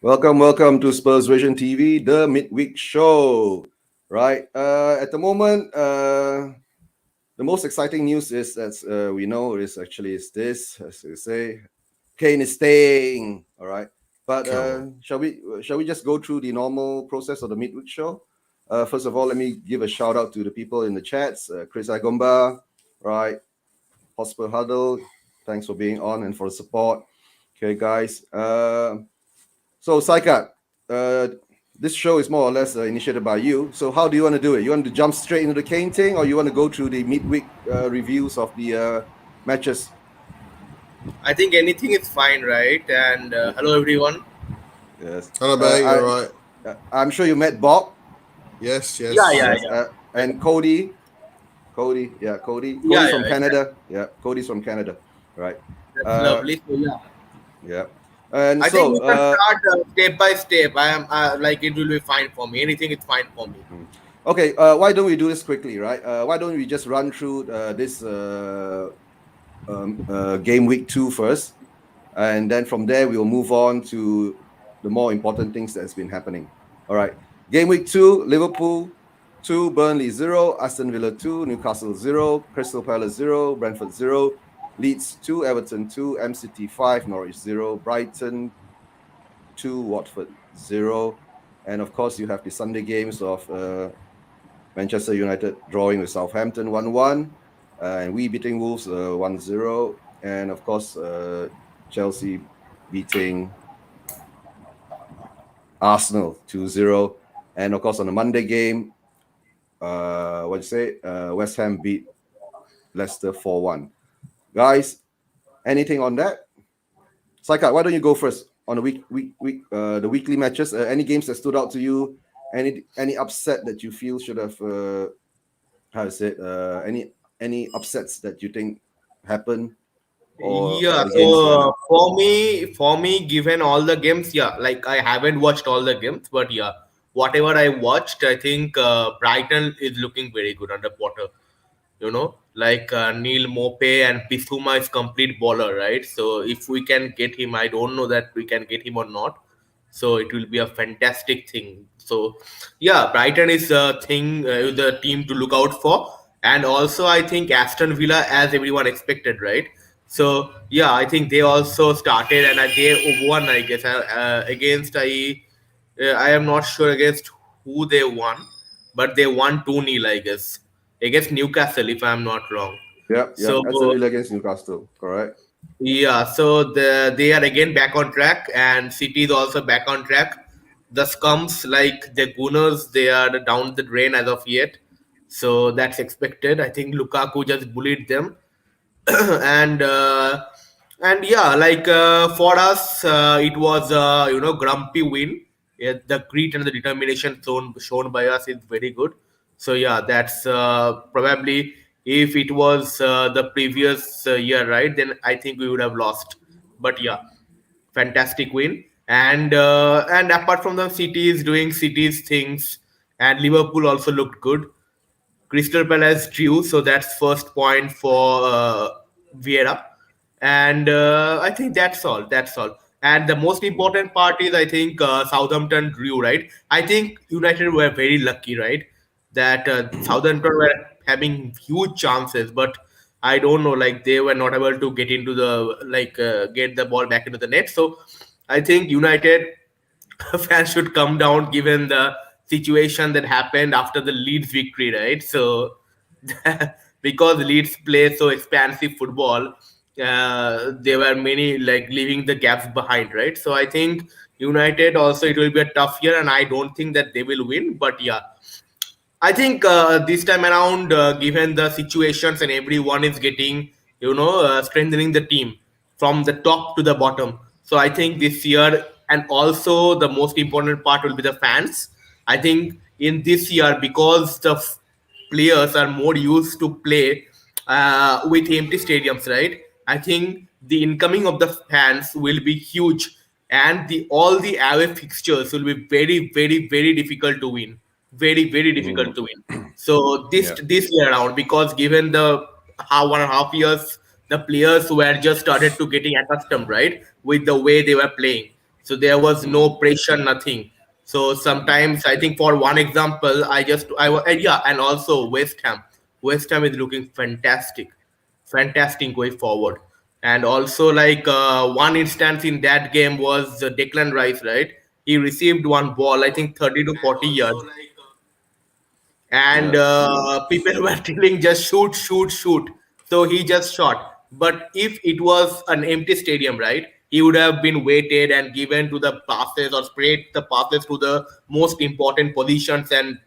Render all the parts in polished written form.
Welcome to Spurs Vision TV, the midweek show. Right. At the moment, the most exciting news is, as we know, is this, as you say, Kane is staying. All right. But shall we just go through the normal process of the midweek show? First of all, let me give a shout out to the people in the chats. Chris Agomba, right? Hotspur Huddle. Thanks for being on and for the support. Okay, guys. So, Saikat, uh, this show is more or less initiated by you. So, how do you want to do it? You want to jump straight into the Kane thing, or you want to go through the midweek reviews of the matches? I think anything is fine, right? And Yeah. hello, everyone. Yes. Hello, mate. You're right. I'm sure you met Bob. Yes, Yeah, yes. yeah, Yes. yeah, And Cody. Cody. Yeah, Cody. yeah, Cody's from yeah. Exactly. Canada. Yeah, Cody's from Canada. Right. That's Uh, lovely. So yeah, yeah. And I think so, we can start step by step. I am like it will be fine for me. Anything is fine for me. okay. Why don't we do this quickly, right? Why don't we just run through this game week 2 first, and then from there we'll move on to the more important things that's been happening. All right. Game week 2, Liverpool 2, Burnley 0, Aston Villa 2, Newcastle 0, Crystal Palace 0, Brentford 0, Leeds 2, Everton 2, MCT 5, Norwich 0, Brighton 2, Watford 0. And of course, you have the Sunday games of Manchester United drawing with Southampton 1-1, and we beating Wolves 1-0. And of course, Chelsea beating Arsenal 2-0. And of course, on the Monday game, West Ham beat Leicester 4-1. Guys, anything on that? Saika, why don't you go first on the weekly matches? Any games that stood out to you? Any upset that you feel should have how to say it? Any upsets that you think happened or Yeah. the games So went? for me, given all the games, yeah, like I haven't watched all the games, but yeah, whatever I watched, I think Brighton is looking very good under Potter. Like Neil Mope and Bissouma is complete baller, right? So if we can get him, I don't know that we can get him or not. So it will be a fantastic thing. So yeah, Brighton is a thing, the team to look out for, and also I think Aston Villa, as everyone expected, right? So yeah, I think they also started and they won, I guess, against I am not sure against who they won, but they won 2-0, I guess, against Newcastle, if I'm not wrong. Yep. So Aston Villa against Newcastle, correct? yeah, so they are again back on track, and City is also back on track. The scums, like the Gunners, they are down the drain as of yet, so that's expected. I think Lukaku just bullied them, and yeah, like for us, it was grumpy win. Yeah, the grit and the determination shown by us is very good. So yeah, that's probably, if it was the previous year, right, then I think we would have lost. But yeah, fantastic win. And apart from the cities doing cities things, and Liverpool also looked good. Crystal Palace drew, so that's first point for Vieira. And I think that's all. That's all. And the most Mm. important part is, I think, Southampton drew, right? I think United were very lucky, right? That Southampton were having huge chances, but I don't know, like they were not able to get into the get the ball back into the net. So I think United fans should come down given the situation that happened after the Leeds victory, right? So because Leeds play so expansive football, there were many like leaving the gaps behind, right? So I think United also, it will be a tough year, and I don't think that they will win. But yeah, I think this time around, given the situations and everyone is getting, strengthening the team from the top to the bottom. So I think this year, and also the most important part will be the fans. I think in this year, because the players are more used to play with empty stadiums, right? I think the incoming of the fans will be huge, and the all the away fixtures will be very, very, very difficult to win, very, very difficult Mm. to win. So this Yeah. this year around, because given the how 1.5 years, the players were just started to getting accustomed, right, with the way they were playing. So there was no Mm, pressure, nothing. So sometimes I think for one example, and yeah, and also West Ham. West Ham is looking fantastic, fantastic going forward. And also like one instance in that game was Declan Rice, right? He received one ball, I think 30 to 40 yards, and yeah. people were telling just shoot, shoot, shoot. So he just shot. But if it was an empty stadium, right, he would have been waited and given to the passes or sprayed the passes to the most important positions and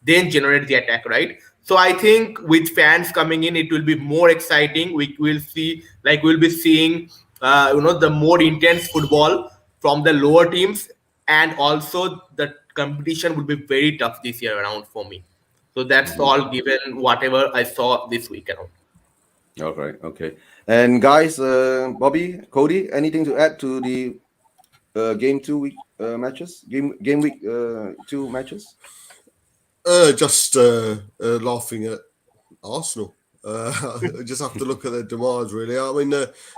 then generate the attack, right? So I think with fans coming in, it will be more exciting. We will see, like, we'll be seeing, the more intense football from the lower teams, and also the competition will be very tough this year around for me. So that's Mhm. all given whatever I saw this week around. All right. Okay. And guys, Bobby, Cody, anything to add to the game 2 week matches? Game week 2 matches? Just laughing at Arsenal. I just have to look at their demise, really. I mean,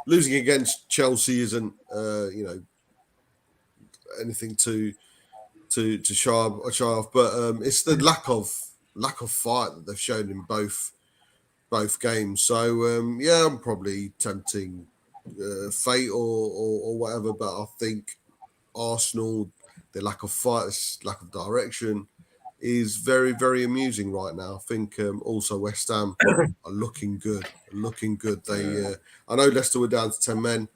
losing against Chelsea isn't, anything to shy off, but it's the lack of fight that they've shown in both games. So yeah, I'm probably tempting fate or whatever, but I think Arsenal, their lack of fight, lack of direction, is very, very amusing right now. I think also West Ham are looking good, looking good. Yeah. I know Leicester were down to 10 men,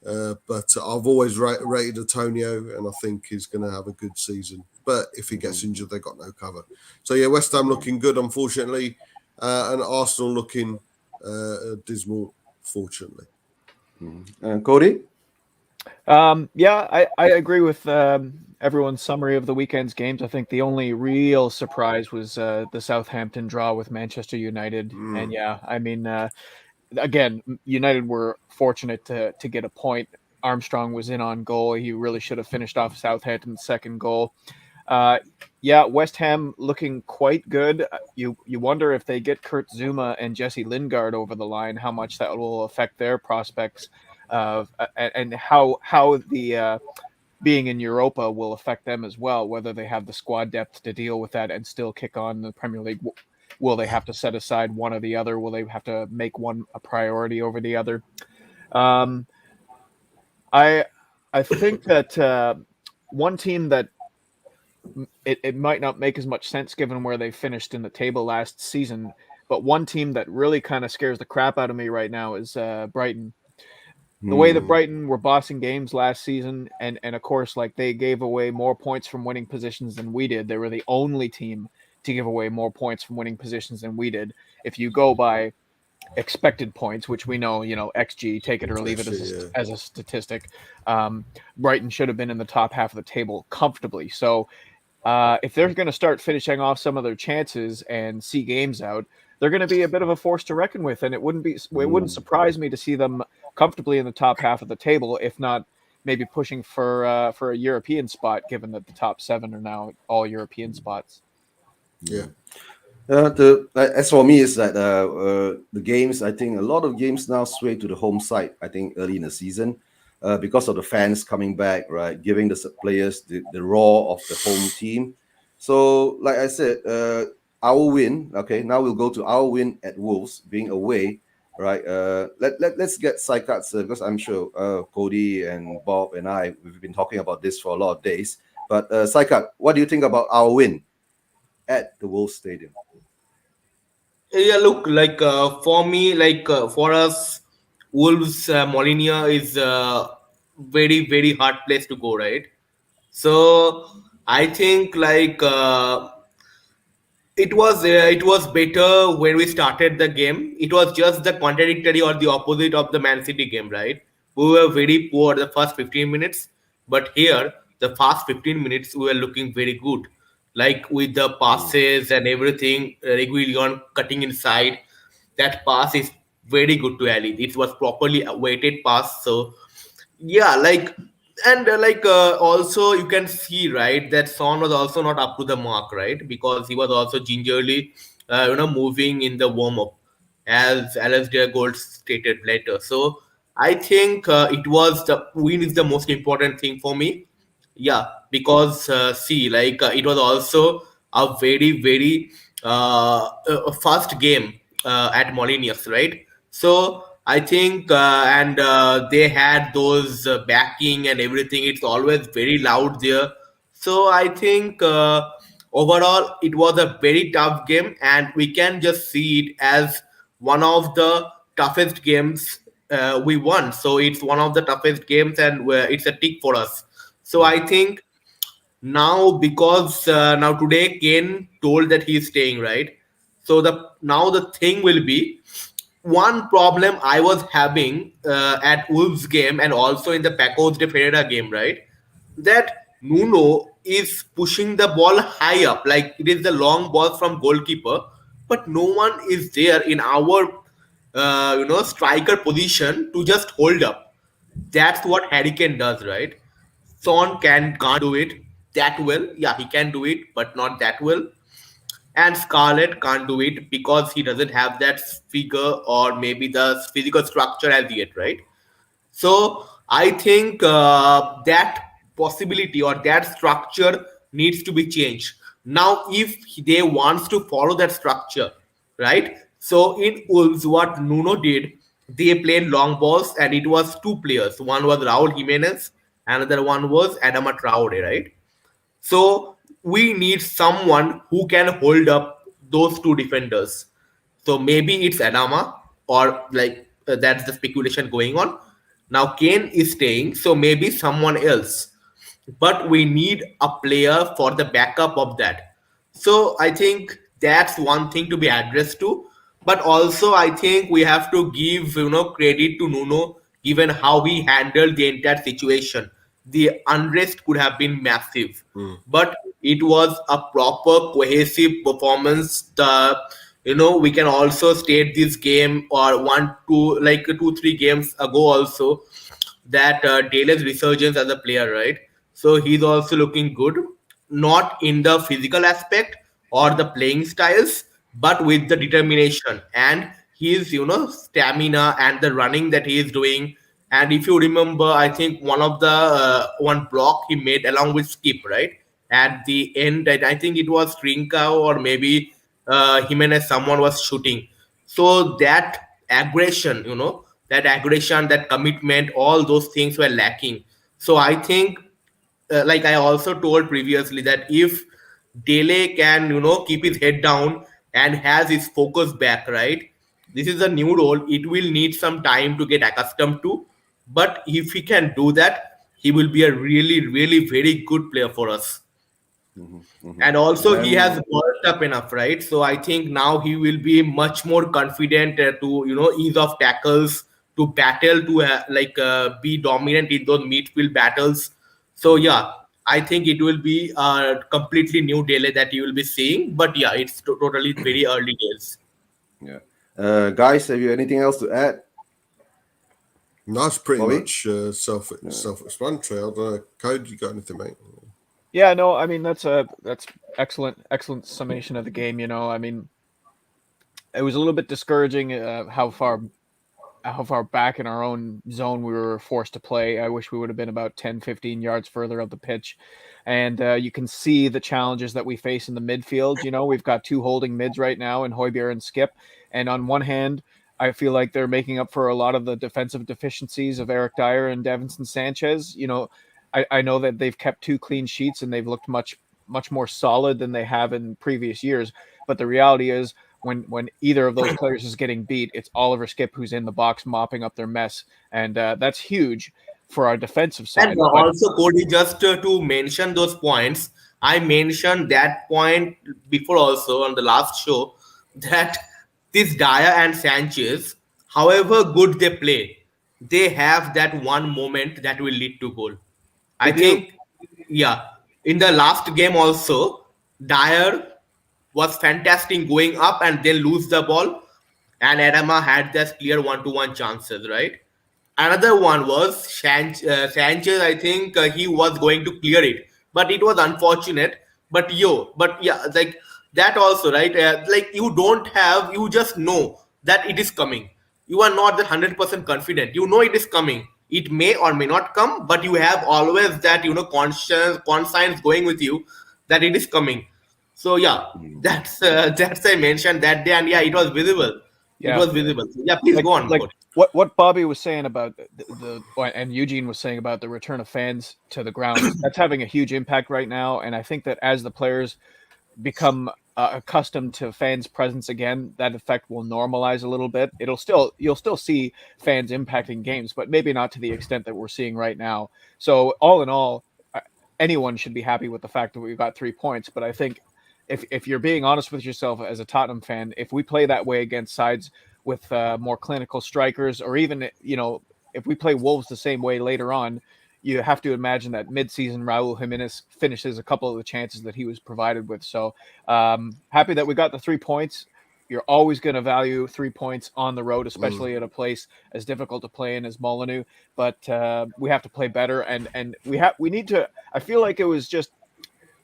but I've always rated Antonio, and I think he's going to have a good season. But if he gets Mhm. injured, they got no cover. So yeah, West Ham looking good, unfortunately, and Arsenal looking dismal, fortunately. Mhm. Cody? Yeah, I agree with everyone's summary of the weekend's games. I think the only real surprise was the Southampton draw with Manchester United. And Mm. yeah, I mean, again, United were fortunate to get a point. Armstrong was in on goal. He really should have finished off Southampton's second goal. Uh, yeah, West Ham looking quite good. You wonder if they get Kurt Zuma and Jesse Lingard over the line, how much that will affect their prospects of and how the being in Europa will affect them as well. Whether they have the squad depth to deal with that and still kick on in the Premier League. Will they have to set aside one or the other? Will they have to make one a priority over the other? Um, I I think that one team that it might not make as much sense given where they finished in the table last season. But one team that really kind of scares the crap out of me right now is Brighton. The way that Hmm. Brighton were bossing games last season, and of course, like they gave away more points from winning positions than we did. They were the only team to give away more points from winning positions than we did. If you go by expected points, which we know, XG, take it or leave it Actually, yeah. as a statistic, Brighton should have been in the top half of the table comfortably. So if they're going to start finishing off some of their chances and see games out, they're going to be a bit of a force to reckon with, and it wouldn't Hmm. surprise me to see them comfortably in the top half of the table, if not maybe pushing for a European spot, given that the top seven are now all European spots. Yeah. As for me, is that the games. I think a lot of games now sway to the home side. I think early in the season, because of the fans coming back, right, giving the players the raw of the home team. So, like I said, our win. Okay, now we'll go to our win at Wolves, being away. Right. Let's get Saikat's because I'm sure Cody and Bob and I we've been talking about this for a lot of days. But Saikat, what do you think about our win at the Wolves Stadium? Yeah, look, like for me, like for us, Wolves Molinia is a very very hard place to go, right? So I think like it was better when we started the game. It was just the contradictory or the opposite of the Man City game, right? We were very poor the first 15 minutes, but here the first 15 minutes we were looking very good, like with the Mm, passes and everything. Reguilon cutting inside, that pass is very good to Ali. It was properly a weighted pass, so yeah, like and also you can see, right, that Son was also not up to the mark, right, because he was also gingerly moving in the warm-up, as Alasdair Gold stated later. So I think it was the win is the most important thing for me. Yeah, because see, it was also a very first game at Molyneux, right? So I think, and they had those backing and everything. It's always very loud there. So I think overall it was a very tough game, and we can just see it as one of the toughest games we won. So it's one of the toughest games, and it's a tick for us. So I think now, because now today Kane told that he is staying, right? So the thing will be, one problem I was having at Wolves game and also in the Pacos de Ferreira game, right? That Nuno is pushing the ball high up, like it is the long ball from goalkeeper, but no one is there in our striker position to just hold up. That's what Harry Kane does, right? Son can't do it that well. Yeah, he can do it, but not that well. And Scarlett can't do it because he doesn't have that figure or maybe the physical structure as yet, right? So I think that possibility or that structure needs to be changed. Now, if they wants to follow that structure, right? So in Wolves, what Nuno did, they played long balls and it was two players. One was Raul Jimenez, another one was Adama Traore, right? So we need someone who can hold up those two defenders. So maybe it's Adama, or that's the speculation going on. Now Kane is staying, so maybe someone else. But we need a player for the backup of that. So I think that's one thing to be addressed to. But also I think we have to give credit to Nuno, given how he handled the entire situation. The unrest could have been massive, but it was a proper cohesive performance. We can also state this game or one two like 2 3 games ago also, that Dele's resurgence as a player, right? So he's also looking good, not in the physical aspect or the playing styles, but with the determination and his stamina and the running that he is doing. And if you remember, I think one of the one block he made along with Skip, right? At the end, I think it was Trincao or maybe Jimenez, someone was shooting. So that aggression, that commitment, all those things were lacking. So I think, like I also told previously, that if Dele can, keep his head down and has his focus back, right? This is a new role. It will need some time to get accustomed to. But if he can do that, he will be a really, really very good player for us. Mhm, mhm. And also he has And worked up enough, right? So I think now he will be much more confident to ease off tackles, to battle, to be dominant in those midfield battles. So yeah, I think it will be a completely new Dele that you will be seeing. But yeah, it's totally very early days. yeah, guys, have you anything else to add, That's pretty Bobby? much self-explanatory. I don't know. Code, you got anything, mate? Yeah, no, I mean that's excellent summation of the game. I mean, it was a little bit discouraging how far back in our own zone we were forced to play. I wish we would have been about 10, 15 yards further up the pitch. And you can see the challenges that we face in the midfield. We've got two holding mids right now in Højbjerg and Skip. And on one hand, I feel like they're making up for a lot of the defensive deficiencies of Eric Dyer and Davinson Sanchez. I know that they've kept 2 clean sheets and they've looked much more solid than they have in previous years. But the reality is, when either of those players is getting beat, it's Oliver Skip who's in the box mopping up their mess, and that's huge for our defensive And side. But also, Cody, just to mention those points, I mentioned that point before also on the last show, that this Dyer and Sanchez, however good they play, they have that one moment that will lead to goal. I They do. think, yeah, in the last game also, Dyer was fantastic going up and then lose the ball, and Adama had this clear one-to-one chances, right? Another one was Sanchez. I think he was going to clear it, but it was unfortunate. But yeah, like that also, right? Like you just know that it is coming. You are not the 100% confident. You know it is coming. It may or may not come, but you have always that conscience going with you that it is coming. So yeah, that's I mentioned that day, and yeah, it was visible. It Yeah. was visible. So, yeah, please like go on. like Cody. what Bobby was saying about and Eugene was saying about the return of fans to the grounds. That's having a huge impact right now, and I think that as the players become accustomed to fans' presence again, that effect will normalize a little bit. You'll still see fans impacting games, but maybe not to the extent that we're seeing right now. So all in all, anyone should be happy with the fact that we got 3 points. But I think if you're being honest with yourself as a Tottenham fan, if we play that way against sides with more clinical strikers, or even if we play Wolves the same way later on, you have to imagine that mid-season Raul Jimenez finishes a couple of the chances that he was provided with. So happy that we got the 3 points. You're always going to value 3 points on the road, especially at a place as difficult to play in as Molineux. But we have to play better, and we need to. I feel like it was just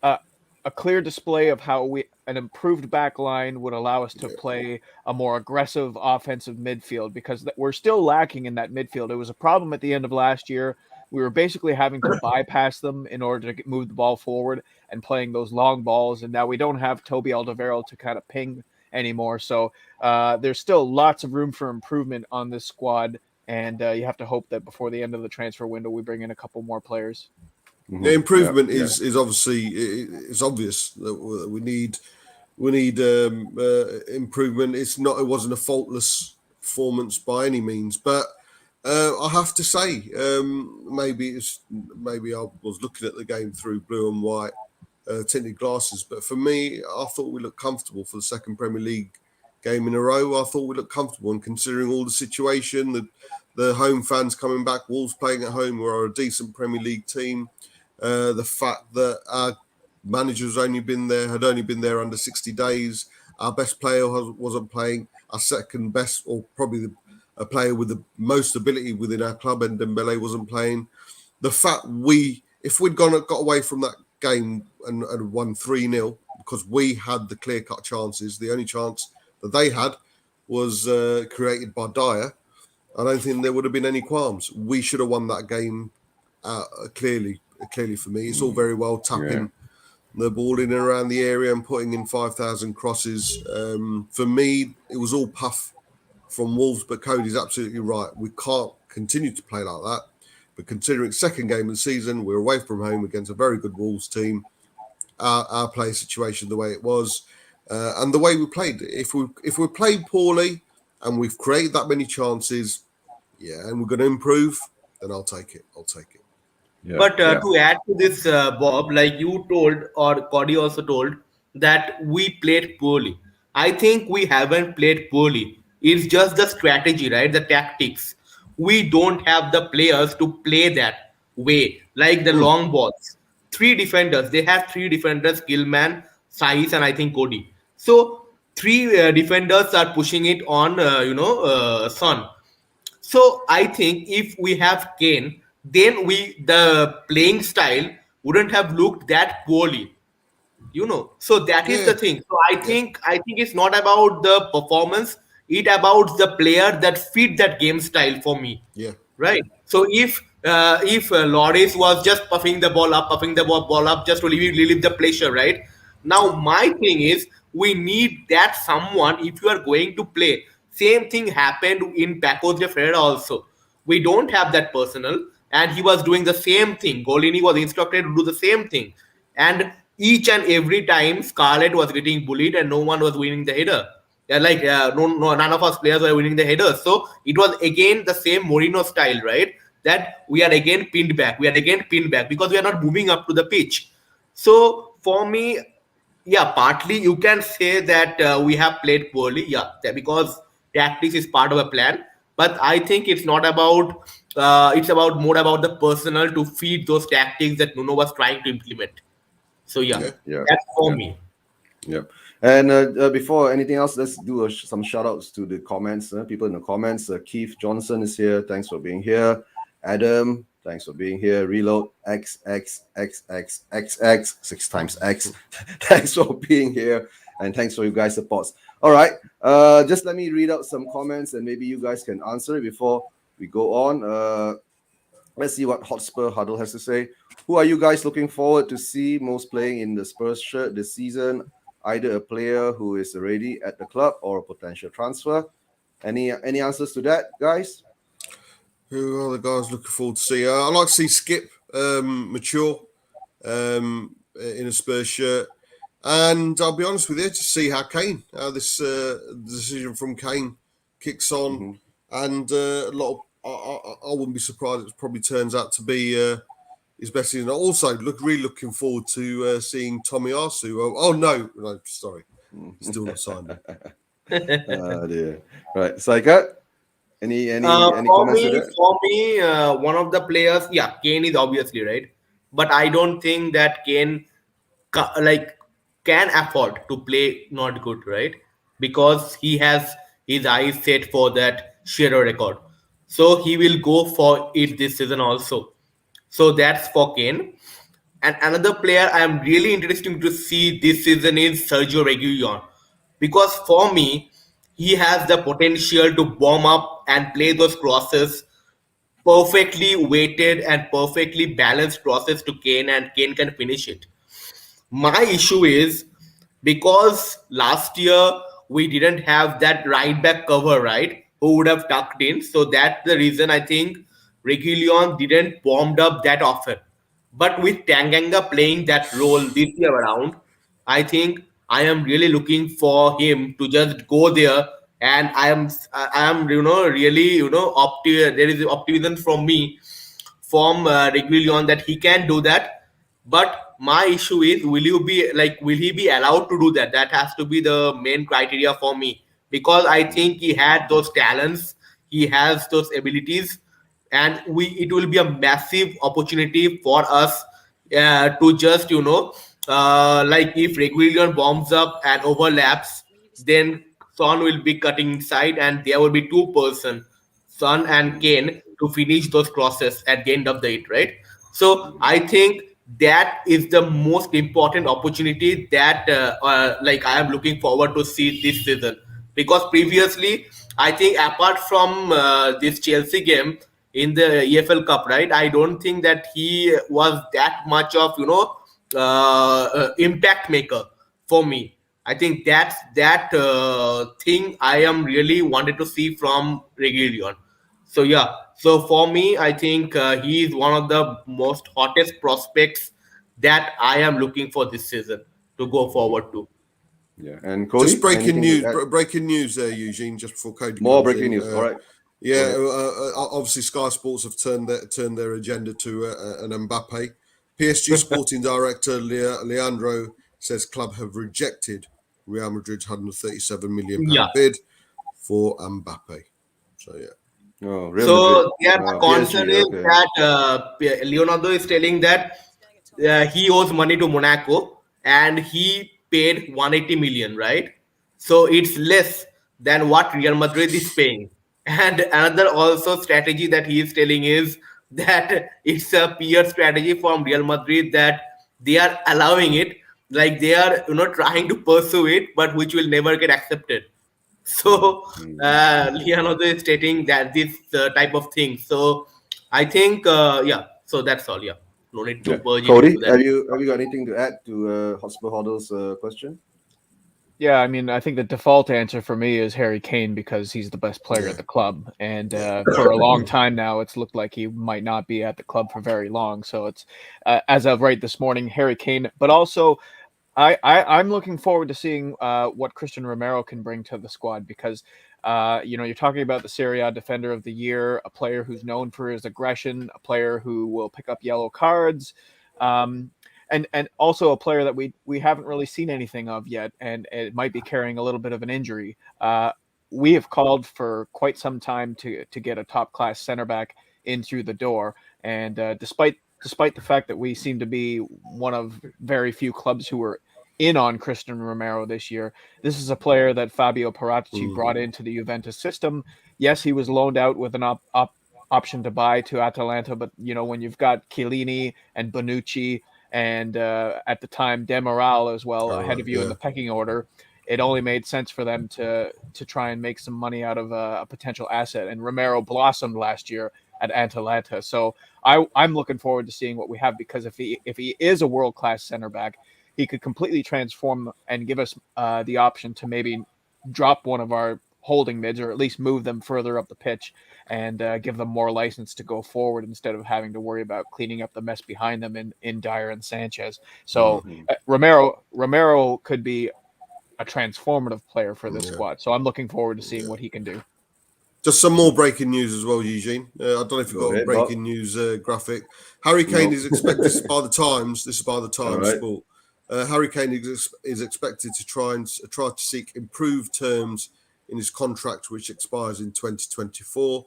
a clear display of how an improved back line would allow us to play a more aggressive offensive midfield, because we're still lacking in that midfield. It was a problem at the end of last year. We were basically having to bypass them in order to move the ball forward and playing those long balls. And now we don't have Toby Alderweireld to kind of ping anymore. So there's still lots of room for improvement on this squad. And you have to hope that before the end of the transfer window, we bring in a couple more players. The improvement is obviously it's obvious that we need improvement. It wasn't a faultless performance by any means, but I have to say maybe I was looking at the game through blue and white tinted glasses, but for me, I thought we looked comfortable for the second Premier League game in a row. I thought we looked comfortable, and considering all the situation, the home fans coming back, Wolves playing at home, we're a decent Premier League team. The fact that our manager had only been there under 60 days, our best player wasn't playing, our second best, or probably a player with the most ability within our club, and Dembele wasn't playing. The fact if we'd got away from that game and won 3-0, because we had the clear-cut chances, the only chance that they had was created by Dyer, I don't think there would have been any qualms. We should have won that game clearly for me. It's all very well tapping the ball in and around the area and putting in 5,000 crosses. For me, it was all puff from Wolves, but Cody's absolutely right. We can't continue to play like that. But considering second game of the season, we're away from home against a very good Wolves team, our play situation the way it was, and the way we played. If we played poorly and we've created that many chances, and we're going to improve, then I'll take it. But to add to this, Bob, like you told, or Cody also told, that we played poorly. I think we haven't played poorly. It's just the strategy, right? The tactics. We don't have the players to play that way, like the long balls. Three defenders. They have three defenders: Gilman, Saiz, and I think Cody. So three defenders are pushing it on, Son. So I think if we have Kane, then the playing style wouldn't have looked that poorly. So that is the thing. So I think it's not about the performance, it about the player that fit that game style for me. Right. So if Loris was just puffing the ball up just to relieve the pressure, right? Now my thing is, we need that someone if you are going to play. Same thing happened in Pacos de Ferriera also. We don't have that personnel, and he was doing the same thing. Golini was instructed to do the same thing, and each and every time Scarlett was getting bullied and no one was winning the header. No, none of us players were winning the headers. So it was again the same Mourinho style, right? That we are again pinned back. We are again pinned back because we are not moving up to the pitch. So for me, yeah, partly you can say that we have played poorly, yeah, because tactics is part of a plan. But I think it's not about. It's about more about the personnel to feed those tactics that Nuno was trying to implement. So that's for me. Yeah. And before anything else, let's do some shout outs to the comments. People in the comments. Keith Johnson is here. Thanks for being here. Adam, thanks for being here. Reload XXXXXX 6 times X. Thanks for being here, and thanks for you guys' supports. All right. Just let me read out some comments, and maybe you guys can answer it before we go on. Let's see what Hotspur Huddle has to say. Who are you guys looking forward to see most playing in the Spurs shirt this season? Either a player who is already at the club or a potential transfer. Any answers to that, guys? Who are the guys looking forward to see? I like to see Skip mature in a Spurs shirt. And I'll be honest with you, to see how this decision from Kane kicks on. Mm-hmm. And a lot of, I wouldn't be surprised if it probably turns out to be his best season. Also, really looking forward to seeing Tommy Arsu. No, sorry. Still not signed. Oh dear. Right. Saika, any For comments to me, that? one of the players, yeah, Kane is obviously right, but I don't think that Kane can afford to play not good, right? Because he has his eyes set for that Shearer record, so he will go for it this season also. So that's for Kane. And another player I am really interested to see this season is Sergio Reguilon, because for me, he has the potential to bomb up and play those crosses perfectly weighted and perfectly balanced crosses to Kane, and Kane can finish it. My issue is because last year we didn't have that right back cover, right? Who would have tucked in. So that's the reason I think Reguilon didn't bombed up that often. But with Tanganga playing that role this year around, I think I am really looking for him to just go there, and I am really there is optimism from me from Reguilon that he can do that. But my issue is, will he be allowed to do that? That has to be the main criteria for me, because I think he had those talents, he has those abilities, and it will be a massive opportunity for us to just like if Reguilon bombs up and overlaps, then Son will be cutting inside, and there will be two-person, Son and Kane, to finish those crosses at the end of the it, right? So I think that is the most important opportunity that I am looking forward to see this season, because previously I think apart from this Chelsea game in the EFL Cup, right? I don't think that he was that much of impact maker for me. I think that's that thing I am really wanted to see from Reguilon. So yeah, so for me, I think he is one of the most hottest prospects that I am looking for this season to go forward to. Yeah. And Just Cody, breaking anything to news. add? Breaking news there, Eugene. Just before Cody More comes breaking in. news. All right. Yeah, Go ahead. obviously Sky Sports have turned their agenda to an Mbappe. PSG sporting director Leandro says club have rejected Real Madrid's 137 million Yeah. pound bid for Mbappe. So yeah. Oh, Real Madrid. So their concern PSG. is Okay. that Leonardo is telling that he owes money to Monaco and he paid 180 million, right? So it's less than what Real Madrid is paying. And another also strategy that he is telling is that it's a peer strategy from Real Madrid, that they are allowing it, like they are trying to pursue it, but which will never get accepted. So Leonardo is stating that this type of thing. So I think yeah. So that's all. Yeah, no need to Yeah. purge it Cody, into that. have you got anything to add to Hotspur Huddle's question? Yeah, I mean, I think the default answer for me is Harry Kane because he's the best player Yeah. at the club, and for a long time now, it's looked like he might not be at the club for very long. So it's as of right this morning, Harry Kane. But also, I'm looking forward to seeing what Christian Romero can bring to the squad because you're talking about the Serie A Defender of the Year, a player who's known for his aggression, a player who will pick up yellow cards. And also a player that we haven't really seen anything of yet, and it might be carrying a little bit of an injury. We have called for quite some time to get a top class center back in through the door, and despite the fact that we seem to be one of very few clubs who are in on Christian Romero this year, this is a player that Fabio Paratici brought into the Juventus system. Yes, he was loaned out with an option to buy to Atalanta, but when you've got Chiellini and Bonucci and at the time Demiral as well ahead of you in the pecking order, it only made sense for them to try and make some money out of a potential asset. And Romero blossomed last year at Atalanta. So I'm looking forward to seeing what we have, because if he is a world-class center back, he could completely transform and give us the option to maybe drop one of our holding mids, or at least move them further up the pitch and give them more license to go forward instead of having to worry about cleaning up the mess behind them in Dyer and Sanchez. So Romero could be a transformative player for this squad. So I'm looking forward to seeing what he can do. Just some more breaking news as well, Eugene. I don't know if you've got a breaking news graphic. Harry Kane is expected, this is by the Times Sport. Harry Kane is expected to try to seek improved terms in his contract, which expires in 2024.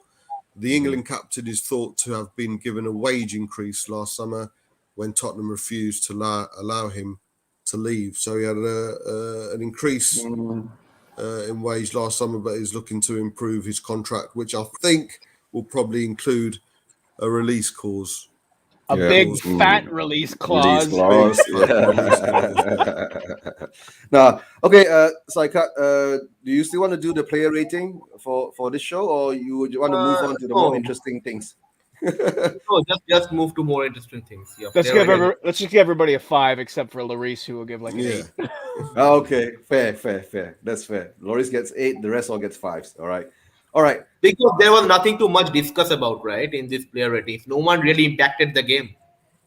The England captain is thought to have been given a wage increase last summer when Tottenham refused to allow him to leave. So he had an increase in wage last summer, but he's looking to improve his contract, which I think will probably include a release clause. A big fat release clause. Now, okay, Saikat, do you still want to do the player rating for this show, or you would want to move on to the more interesting things? No, just move to more interesting things. Yeah, let's just give everybody a 5, except for Lloris, who will give like an 8. Okay, fair. That's fair. Lloris gets 8, the rest all gets 5s. All right. Because there was nothing too much discuss about, right, in this player ratings. No one really impacted the game.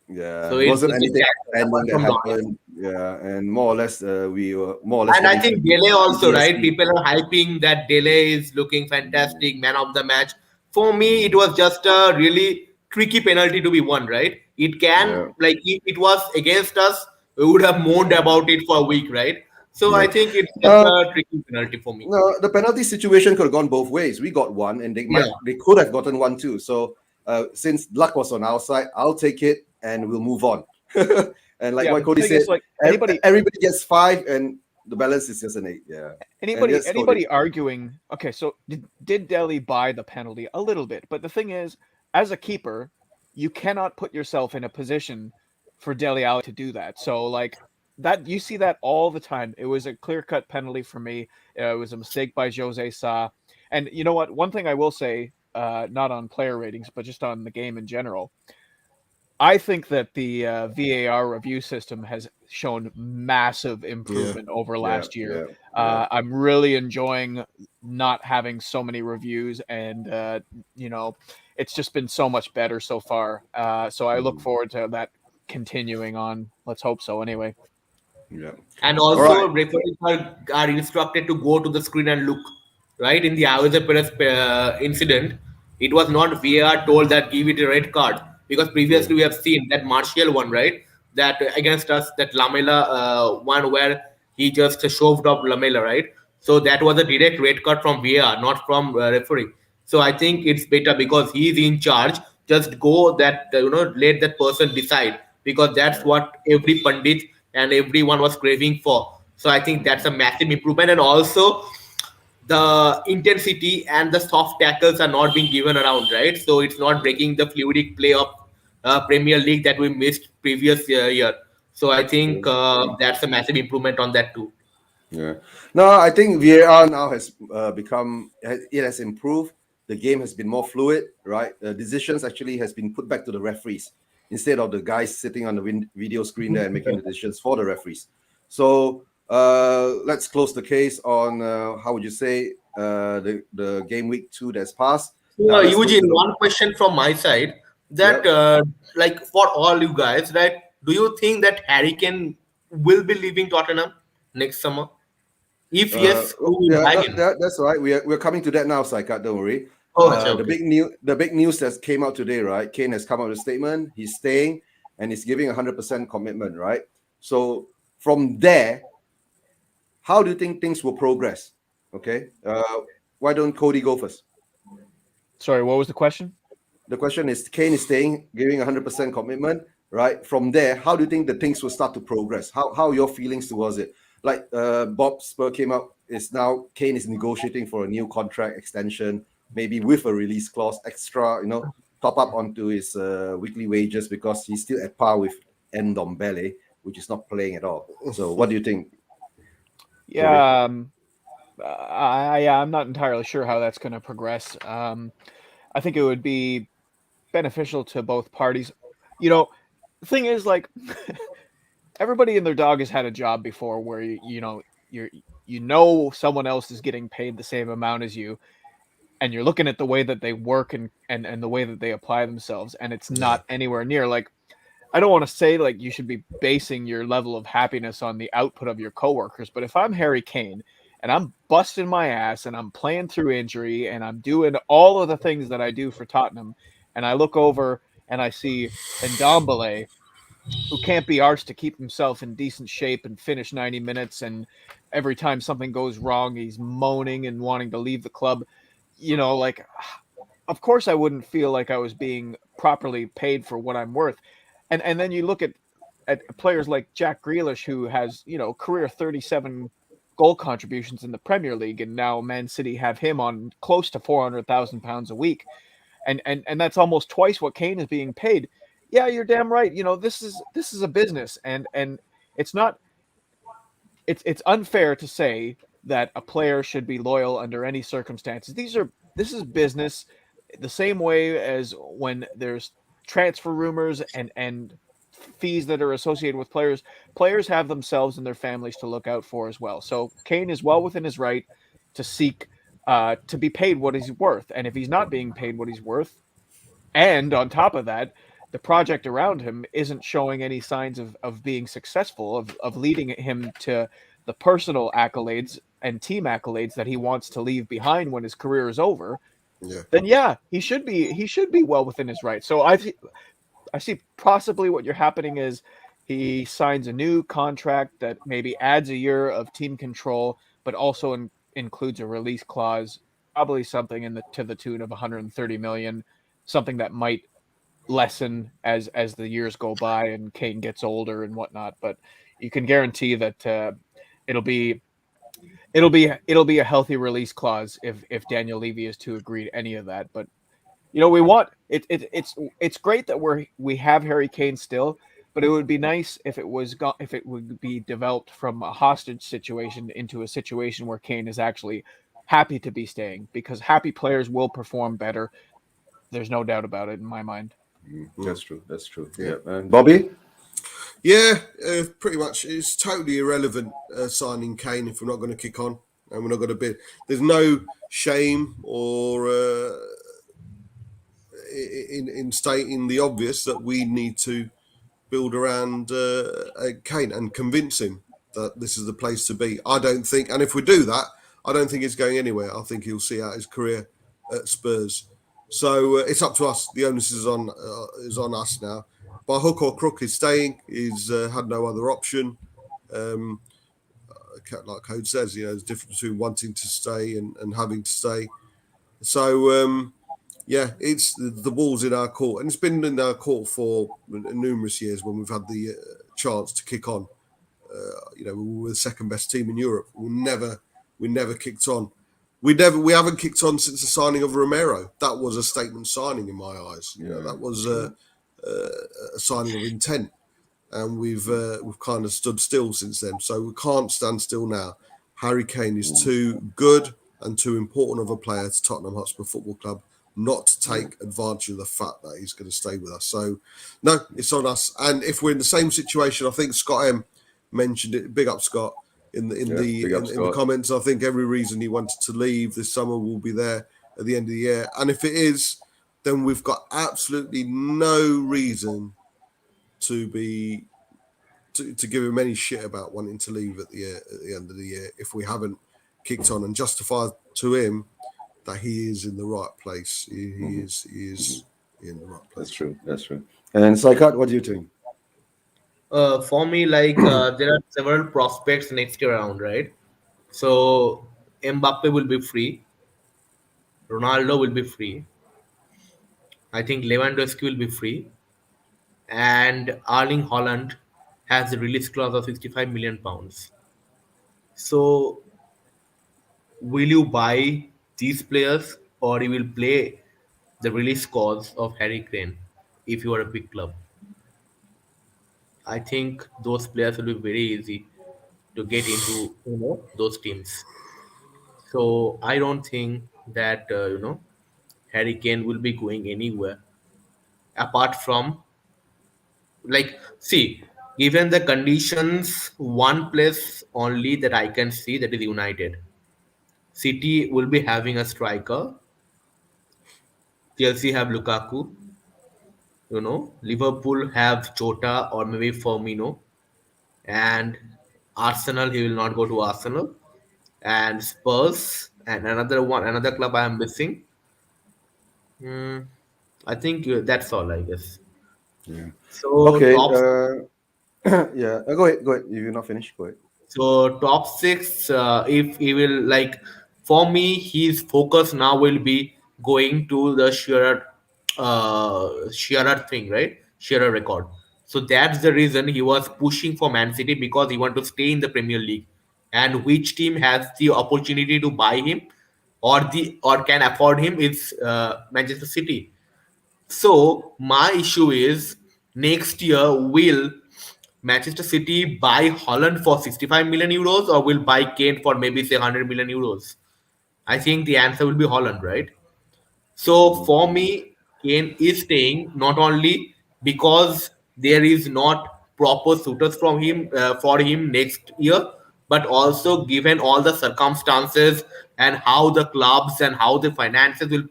Yeah, so it wasn't anything that happened. Yeah, and more or less we were more or less. And I think Dele also, right? People are hyping that Dele is looking fantastic, man of the match. For me, it was just a really tricky penalty to be won, right? It can, like, if it was against us, we would have moaned about it for a week, right? So I think it's just a tricky penalty for me. No, the penalty situation could have gone both ways. We got one, and they could have gotten one too. So since luck was on our side, I'll take it, and we'll move on. And like what Cody said, like, everybody gets 5, and the balance is just an 8. Yeah. Anybody arguing? Okay, so did Dele buy the penalty? A little bit, but the thing is, as a keeper, you cannot put yourself in a position for Dele Alli to do that. So like that, you see that all the time. It was a clear-cut penalty for me. It was a mistake by Jose Sa. And you know what? One thing I will say, not on player ratings, but just on the game in general, I think that the VAR review system has shown massive improvement over last year. I'm really enjoying not having so many reviews, and it's just been so much better so far. So I look forward to that continuing on. Let's hope so anyway. Yeah. And also referees are instructed to go to the screen and look, right? In the Ayoze Perez incident, it was not VAR told that give it a red card, because previously we have seen that Martial one, right? That against us, that Lamela one where he just shoved off Lamela, right? So that was a direct red card from VAR, not from referee. So I think it's better because he's in charge. Just go that, let that person decide, because that's what every pundit and everyone was craving for. So I think that's a massive improvement. And also the intensity and the soft tackles are not being given around, right? So it's not breaking the fluidic play of Premier League that we missed previous year. So I think that's a massive improvement on that too. Yeah. No, I think VAR now has it has improved. The game has been more fluid, right? The decisions actually has been put back to the referees instead of the guys sitting on the video screen there and making the decisions for the referees. So let's close the case on how would you say the game week 2 that's passed. Eugene, one question from my side that like for all you guys, right? Do you think that Harry Kane will be leaving Tottenham next summer? If yes, who will buy him? That's right. We're coming to that now, Saikat. Don't worry. The big news that came out today, right? Kane has come out with a statement. He's staying and he's giving 100% commitment, right? So from there, how do you think things will progress? Okay. Why don't Cody go first? Sorry, what was the question? The question is Kane is staying, giving 100% commitment, right? From there, how do you think the things will start to progress? How are your feelings towards it? Like Bob Spur came out, is now Kane is negotiating for a new contract extension, maybe with a release clause, extra, top up onto his weekly wages because he's still at par with Ndombele, which is not playing at all. So what do you think? Yeah, I'm not entirely sure how that's going to progress. I think it would be beneficial to both parties. You know, the thing is, like, everybody and their dog has had a job before where you're someone else is getting paid the same amount as you, and you're looking at the way that they work and the way that they apply themselves, and it's Yeah. not anywhere near like. I don't want to say like you should be basing your level of happiness on the output of your coworkers, but if I'm Harry Kane and I'm busting my ass and I'm playing through injury and I'm doing all of the things that I do for Tottenham, and I look over and I see Ndombele, who can't be arsed to keep himself in decent shape and finish 90 minutes, and every time something goes wrong, he's moaning and wanting to leave the club. Like, of course I wouldn't feel like I was being properly paid for what I'm worth. And then you look at players like Jack Grealish, who has, career 37 goal contributions in the Premier League, and now Man City have him on close to £400,000 a week. And that's almost twice what Kane is being paid. Yeah, you're damn right. This is a business, and it's not it's unfair to say that a player should be loyal under any circumstances. This is business, the same way as when there's transfer rumors and fees that are associated with players. Players have themselves and their families to look out for as well. So Kane is well within his right to seek to be paid what he's worth, and if he's not being paid what he's worth, and on top of that, the project around him isn't showing any signs of being successful, of leading him to the personal accolades and team accolades that he wants to leave behind when his career is over, Yeah. then yeah, he should be well within his right. So I see possibly what you're happening is he signs a new contract that maybe adds a year of team control, but also includes a release clause, probably something to the tune of 130 million, something that might lessen as the years go by and Kane gets older and whatnot. But you can guarantee that it'll be it'll be a healthy release clause if Daniel Levy is to agree to any of that. But we want it's great that we have Harry Kane still, but it would be nice if it would be developed from a hostage situation into a situation where Kane is actually happy to be staying, because happy players will perform better. There's no doubt about it in my mind. That's true. That's true. Yeah. Yeah. And Bobby? Yeah, pretty much. It's totally irrelevant signing Kane if we're not going to kick on and we're not going to bid. There's no shame or in stating the obvious that we need to build around Kane and convince him that this is the place to be. I don't think, and if we do that, I don't think he's going anywhere. I think he'll see out his career at Spurs. So it's up to us. The onus is on us now. By hook or crook, he's staying. He's had no other option. Like Code says, there's a difference between wanting to stay and having to stay. So yeah, it's the ball's in our court, and it's been in our court for numerous years when we've had the chance to kick on. We were the second best team in Europe. We never kicked on. We haven't kicked on since the signing of Romero. That was a statement signing in my eyes. That was a signing of intent, and we've kind of stood still since then. So we can't stand still now. Harry Kane is too good and too important of a player to Tottenham Hotspur Football Club not to take advantage of the fact that he's going to stay with us. So no, it's on us. And if we're in the same situation, I think Scott M mentioned it. Big up Scott in the comments. I think every reason he wanted to leave this summer will be there at the end of the year. And if it is, then we've got absolutely no reason to give him any shit about wanting to leave at the end of the year if we haven't kicked on and justified to him that he is in the right place. He is in the right place. That's true. And Saikat, what do you think? For me, there are several prospects next year around, right? So Mbappe will be free, Ronaldo will be free. I think Lewandowski will be free, and Erling Holland has a release clause of 65 million pounds. So will you buy these players, or you will play the release clause of Harry Kane if you are a big club? I think those players will be very easy to get into those teams. So I don't think that Harry Kane will be going anywhere. apart from, like, see, given the conditions, one place only that I can see, that is United. City will be having a striker. Chelsea have Lukaku. Liverpool have Jota or maybe Firmino, and Arsenal, he will not go to Arsenal, and Spurs, and another club I am missing. Hmm, I think that's all, I guess. Yeah. So Okay. top Yeah. Go ahead. Go ahead. If you're not finished, go ahead. So top six, if he will, like, for me, his focus now will be going to the Shearer thing, right? Shearer record. So that's the reason he was pushing for Man City, because he want to stay in the Premier League, and which team has the opportunity to buy him, or can afford him, is Manchester City. So my issue is, next year will Manchester City buy Holland for 65 million euros, or will buy Kane for maybe say 100 million euros? I think the answer will be Holland, right? So Mhm. for me, Kane is staying, not only because there is not proper suitors from him for him next year, but also given all the circumstances and how the clubs and how the finances will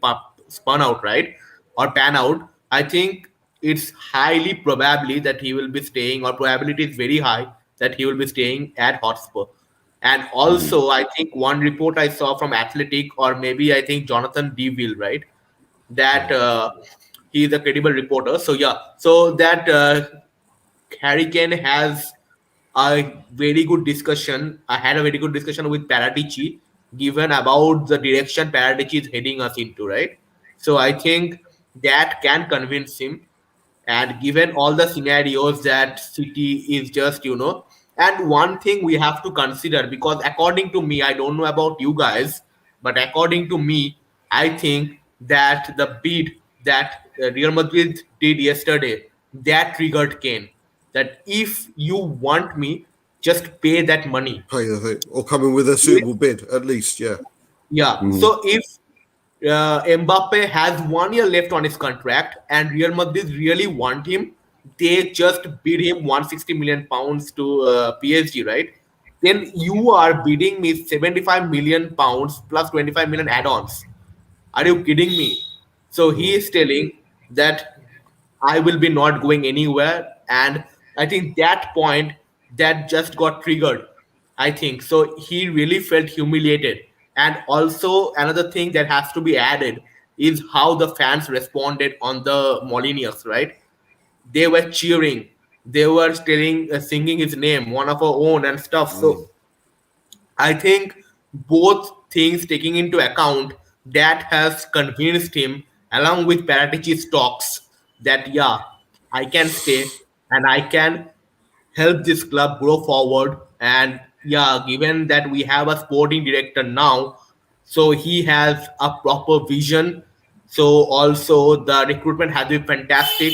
spun out, right, or pan out. I think it's highly probably that he will be staying, or probability is very high that he will be staying at Hotspur. And Mhm. also, I think one report I saw from Athletic, or maybe I think Jonathan Deville, right, that Yeah. he is a credible reporter. So yeah, so that Harry Kane has a very good discussion. I had a very good discussion with Paratici, given about the direction Paratici is heading us into, right? So I think that can convince him, and given all the scenarios that City is just, and one thing we have to consider, because according to me, I don't know about you guys, but according to me, I think that the bid that Real Madrid did yesterday, that triggered Kane, that if you want me, just pay that money. Pay the thing, or come in with a suitable bid at least. Yeah. Yeah. Mhm. So if Mbappe has 1 year left on his contract and Real Madrid really want him, they just bid him 160 million pounds to PSG, right? Then you are bidding me 75 million pounds plus 25 million add-ons. Are you kidding me? So he Mm. is telling that I will be not going anywhere. And I think that point, that just got triggered. I think so. He really felt humiliated. And also, another thing that has to be added is how the fans responded on the Molinius, right? They were cheering, they were singing his name, one of our own, and stuff. Mm. So I think both things taking into account, that has convinced him, along with Paratici's talks, that yeah, I can stay and I can help this club grow forward. And yeah, given that we have a sporting director now, so he has a proper vision. So also the recruitment has been fantastic,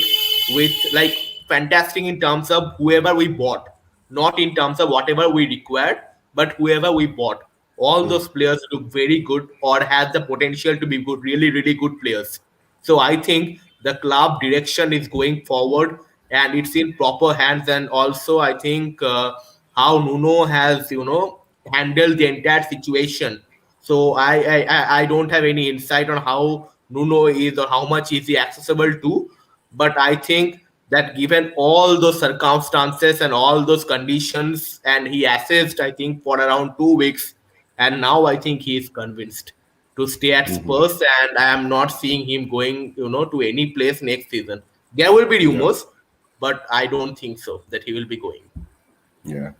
with, like, fantastic in terms of whoever we bought, not in terms of whatever we required, but whoever we bought. All Mm. those players look very good, or have the potential to be good, really, really good players. So I think the club direction is going forward, and it's in proper hands. And also, I think how Nuno has, handled the entire situation. So I don't have any insight on how Nuno is, or how much is he accessible to, but I think that given all those circumstances and all those conditions, and he assessed, I think, for around 2 weeks, and now I think he is convinced to stay at Mhm. Spurs, and I am not seeing him going, to any place next season. There will be Yeah. rumors, but I don't think so that he will be going. Yeah.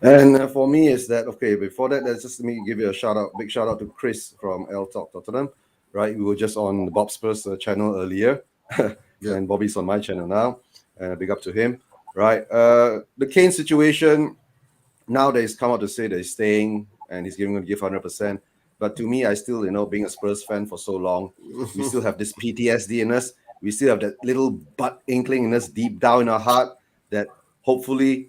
And for me, is that okay? Before that, let's just let me give you a shout out, big shout out to Chris from L Talk Tottenham. Right, we were just on the Bob Spurs channel earlier, Yeah. and Bobby's on my channel now. Big up to him. Right, the Kane situation. Now that he's come out to say that he's staying and he's going to give 100%. But to me, I still, being a Spurs fan for so long, we still have this PTSD in us. We still have that little butt inkling in us deep down in our heart that hopefully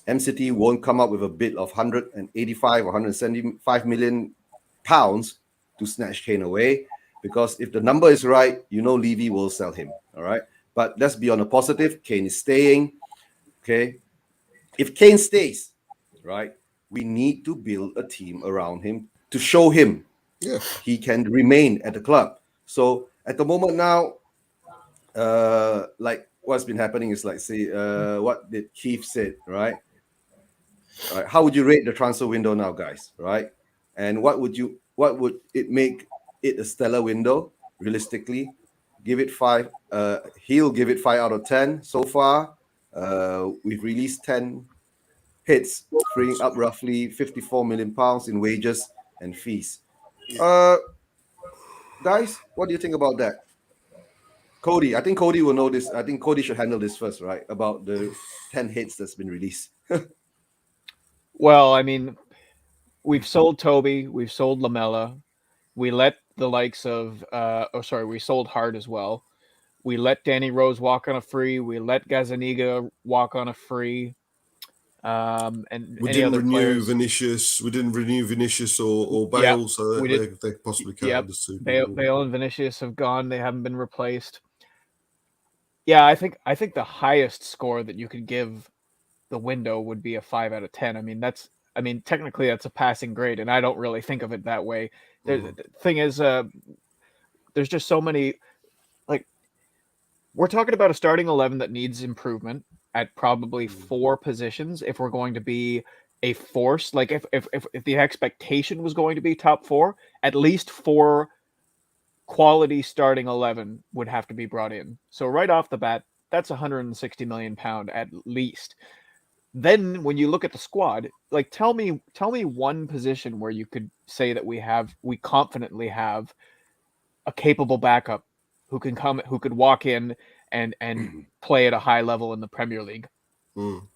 MCT won't come up with a bid of 185 or 175 million pounds to snatch Kane away. Because if the number is right, Levy will sell him. All right. But let's be on a positive. Kane is staying. Okay. If Kane stays, right, we need to build a team around him to show him he can remain at the club. So at the moment now, like what's been happening is like, say, what did Keith said, right? Right. How would you rate the transfer window now, guys? Right. And what would it make it a stellar window? Realistically, give it 5. He'll give it 5 out of 10 so far. We've released 10 hits, freeing up roughly £54 million in wages and fees. Guys, what do you think about that? Cody, I think Cody will know this. I think Cody should handle this first, right? About the 10 hits that's been released. Well, I mean, we've sold Toby, we've sold Lamella, we let the likes of we sold Hart as well. We let Danny Rose walk on a free. We let Gazaniga walk on a free. And we any didn't other renew players. Vinicius. We didn't renew Vinicius or Bale, Yep, so we did. they possibly counted Yep, as 2 Bale, people. Bale and Vinicius have gone. They haven't been replaced. Yeah, I think the highest score that you could give the window would be a 5 out of 10. I mean, technically that's a passing grade, and I don't really think of it that way. The thing is, there's just so many. Like, we're talking about a starting 11 that needs improvement at probably 4 positions if we're going to be a force. Like, if the expectation was going to be top 4, at least 4 quality starting 11 would have to be brought in. So right off the bat, that's £160 million at least. Then when you look at the squad, like, tell me one position where you could say that we confidently have a capable backup who could walk in and play at a high level in the Premier League.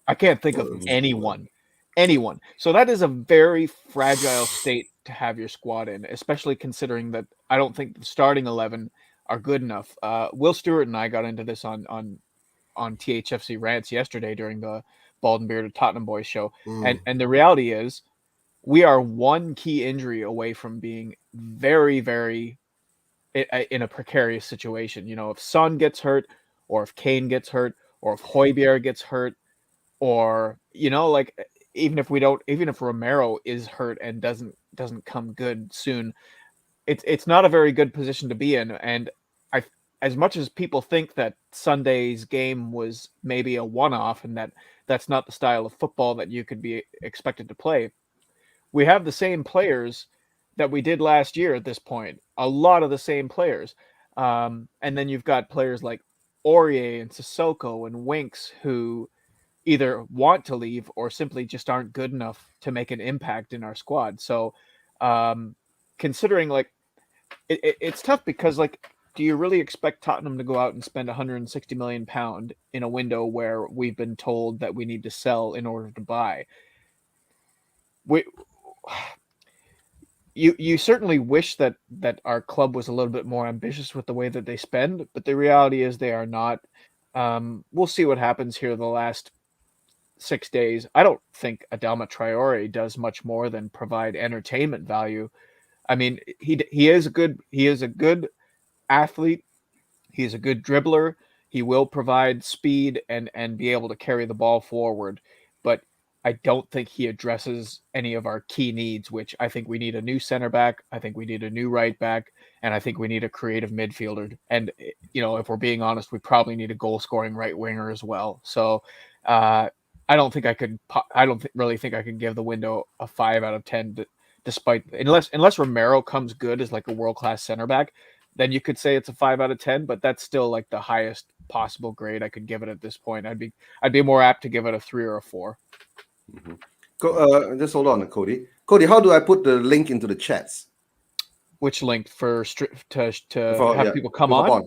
I can't think of anyone. So that is a very fragile state to have your squad in, especially considering that I don't think the starting 11 are good enough. Will Stewart and I got into this on THFC Rants yesterday during the Bald and Bearded Tottenham Boys show. And the reality is we are one key injury away from being very, very in a precarious situation. You know, if Son gets hurt, or if Kane gets hurt, or if Højbjerg gets hurt, or, you know, like, even if Romero is hurt and doesn't come good soon, it's not a very good position to be in. And as much as people think that Sunday's game was maybe a one-off and that's not the style of football that you could be expected to play, we have the same players that we did last year at this point. A lot of the same players. And then you've got players like Aurier and Sissoko and Winks who either want to leave or simply just aren't good enough to make an impact in our squad. So considering, like, it's tough because, like, do you really expect Tottenham to go out and spend £160 million in a window where we've been told that we need to sell in order to buy? You certainly wish that our club was a little bit more ambitious with the way that they spend, but the reality is they are not. We'll see what happens here the last 6 days. I don't think Adama Traore does much more than provide entertainment value. I mean, he is a good athlete. He is a good dribbler. He will provide speed and be able to carry the ball forward, but I don't think he addresses any of our key needs, which I think we need a new center back. I think we need a new right back, and I think we need a creative midfielder. And, you know, if we're being honest, we probably need a goal-scoring right winger as well. So I don't really think I could give the window a 5 out of 10, despite unless Romero comes good as like a world-class center back, then you could say it's a 5 out of 10. But that's still like the highest possible grade I could give it at this point. I'd be more apt to give it a 3 or a 4. Just hold on, Cody. Cody, how do I put the link into the chats? Which link to have people come on?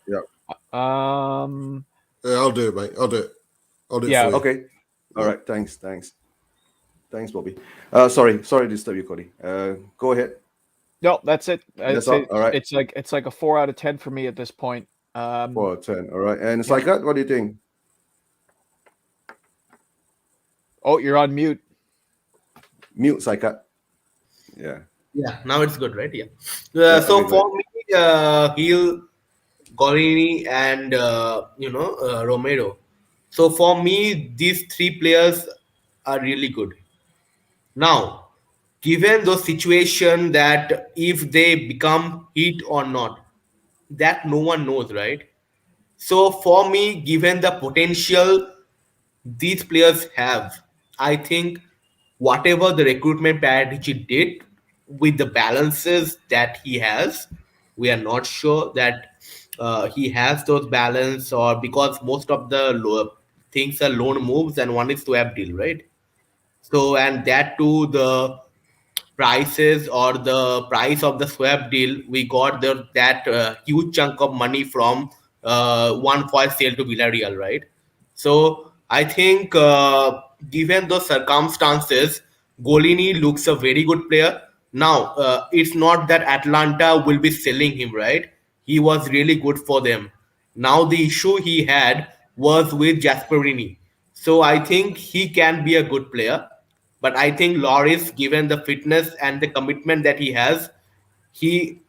Yeah. Yeah, I'll do it, mate. I'll do it for you. Okay. All right. Thanks, Bobby. Sorry to disturb you, Cody. Go ahead. No, that's it. That's all right. It's like a 4 out of 10 for me at this point. 4 out of 10. All right. And Saikat, what do you think? Oh, you're on mute. Mute, Saikat. Yeah. Yeah, now it's good, right? Yeah. So okay, for me, Gorini, and Romero. So for me, these three players are really good. Now, given those situation that if they become hit or not, that no one knows, right? So for me, given the potential these players have, I think whatever the recruitment strategy did with the balances that he has, we are not sure that he has those balance, or because most of the things are loan moves and one is swap deal, right? So, and that too, the prices or the price of the swap deal, we got that huge chunk of money from one for sale to Villarreal, right? So I think given those circumstances, Golini looks a very good player. Now it's not that Atlanta will be selling him, right? He was really good for them. Now the issue he had was with Gasperini. So I think he can be a good player, but I think Loris, given the fitness and the commitment that he has 2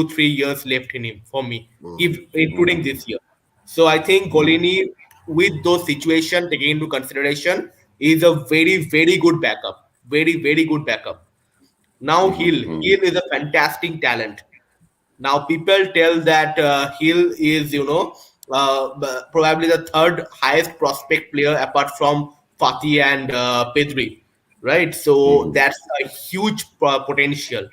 3 years left in him for me, if including this year. So I think Golini, with those situations taken into consideration, is a very very good backup. Very very good backup. Now Hill is a fantastic talent. Now people tell that Hill is, probably the third highest prospect player apart from Fatih and Pedri, right? So that's a huge potential,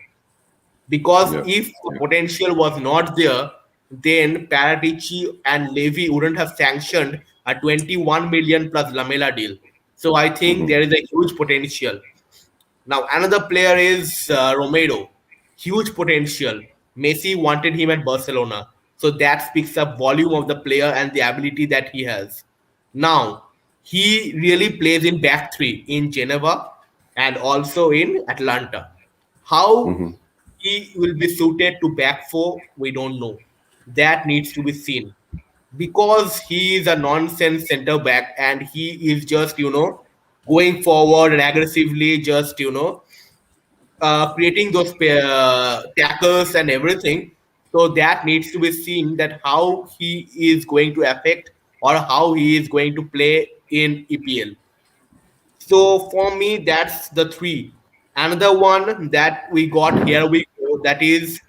because Yeah. if potential was not there, then Paratici and Levy wouldn't have sanctioned a 21 million plus Lamela deal. So I think there is a huge potential. Now, another player is Romero. Huge potential. Messi wanted him at Barcelona. So that speaks up volume of the player and the ability that he has. Now, he really plays in back three in Geneva and also in Atlanta. How he will be suited to back four, we don't know. That needs to be seen, because he is a nonsense center back and he is just, going forward and aggressively just, creating those tackles and everything. So that needs to be seen, that how he is going to affect or how he is going to play in EPL. So for me, that's the three. Another one that we got here we go, that is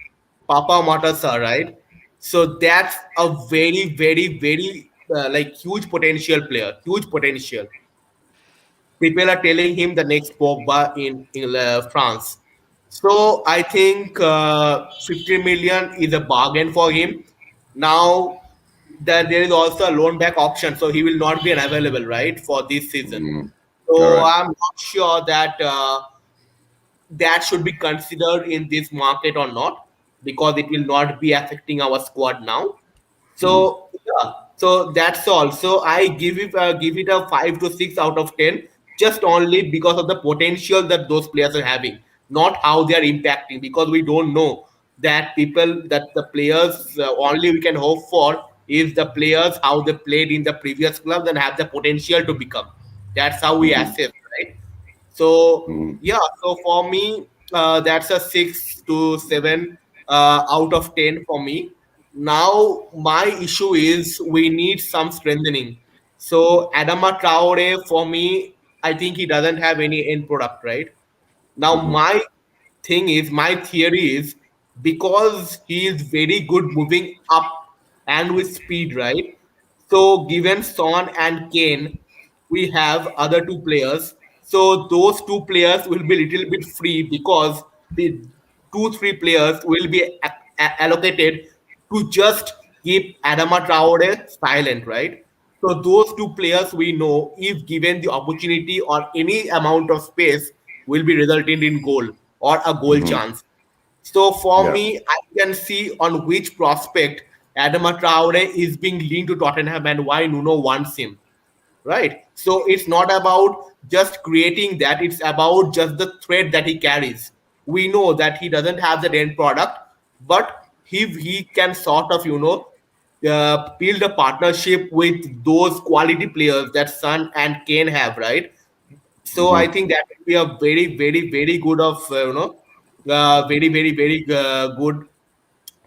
Papa Matasa, right? So that's a very, very, very like huge potential player, huge potential. People are telling him the next Pogba in France. So I think 50 million is a bargain for him. Now that there is also a loan back option, so he will not be available, right, for this season. All So right. I'm not sure that that should be considered in this market or not, because it will not be affecting our squad now. So yeah, so that's all. So I give it a 5 to 6 out of 10, just only because of the potential that those players are having, not how they are impacting. Because we don't know that the players, only we can hope for is the players how they played in the previous clubs and have the potential to become. That's how we assess, right? So yeah, so for me, that's a 6 to 7 out of 10 for me. Now my issue is we need some strengthening. So Adama Traore, for me, I think he doesn't have any end product, right? Now my theory is, because he is very good moving up and with speed, right? So given Son and Kane, we have other two players. So those two players will be little bit free, because the 2 3 players will be allocated to just keep Adama Traore silent, right? So those two players, we know, if given the opportunity or any amount of space, will be resulting in goal or a goal chance. So for Yeah. me, I can see on which prospect Adama Traore is being linked to Tottenham and why Nuno wants him, right? So it's not about just creating that, it's about just the thread that he carries. We know that he doesn't have the end product, but he can sort of, build a partnership with those quality players that Son and Kane have, right? So I think that will be a very very very good very very very good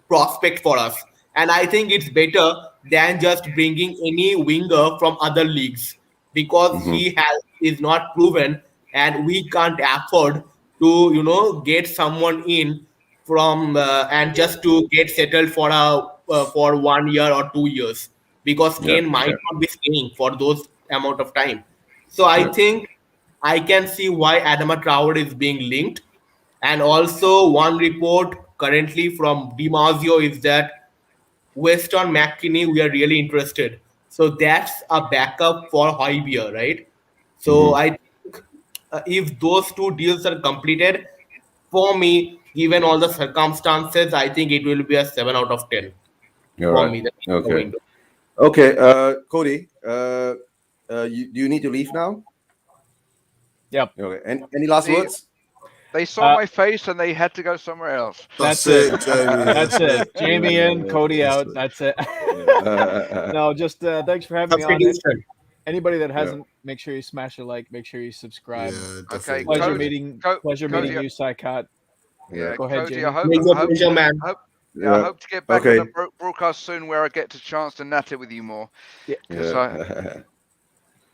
prospect for us. and I think it's better than just bringing any winger from other leagues, because Mm-hmm. is not proven, and we can't afford to get someone in from and just to get settled for for 1 year or 2 years, because Yeah. Kane might not be staying for those amount of time. So I Yeah. think I can see why Adama Traore is being linked. And also, one report currently from DiMarzio is that Weston McKinney, we are really interested. So that's a backup for Højbjerg, right? So Mm-hmm. I think if those two deals are completed, for me, given all the circumstances, I think it will be a 7 out of 10 All for right. me. The Okay. window. Okay. Cody, do you need to leave now? Yep. Okay. And any last The, words? they saw Uh, my face and they had to go somewhere else. That's That's it. it, Jamie. That's it. Jamie in, Yeah, Cody that's out. it. That's it. yeah. No, just thanks for having Have me a on. good time. Anybody that Yeah. hasn't, make sure you smash a like. Make sure you subscribe. Yeah, Okay, definitely. Pleasure Cody, meeting you, Saikat. Yeah. Go ahead, Cody. Jamie. Major pleasure, man. I hope, yeah, I Yeah. hope to get back on the Okay. broadcast soon, where I get the chance to natter with you more. Yeah. Because Yeah.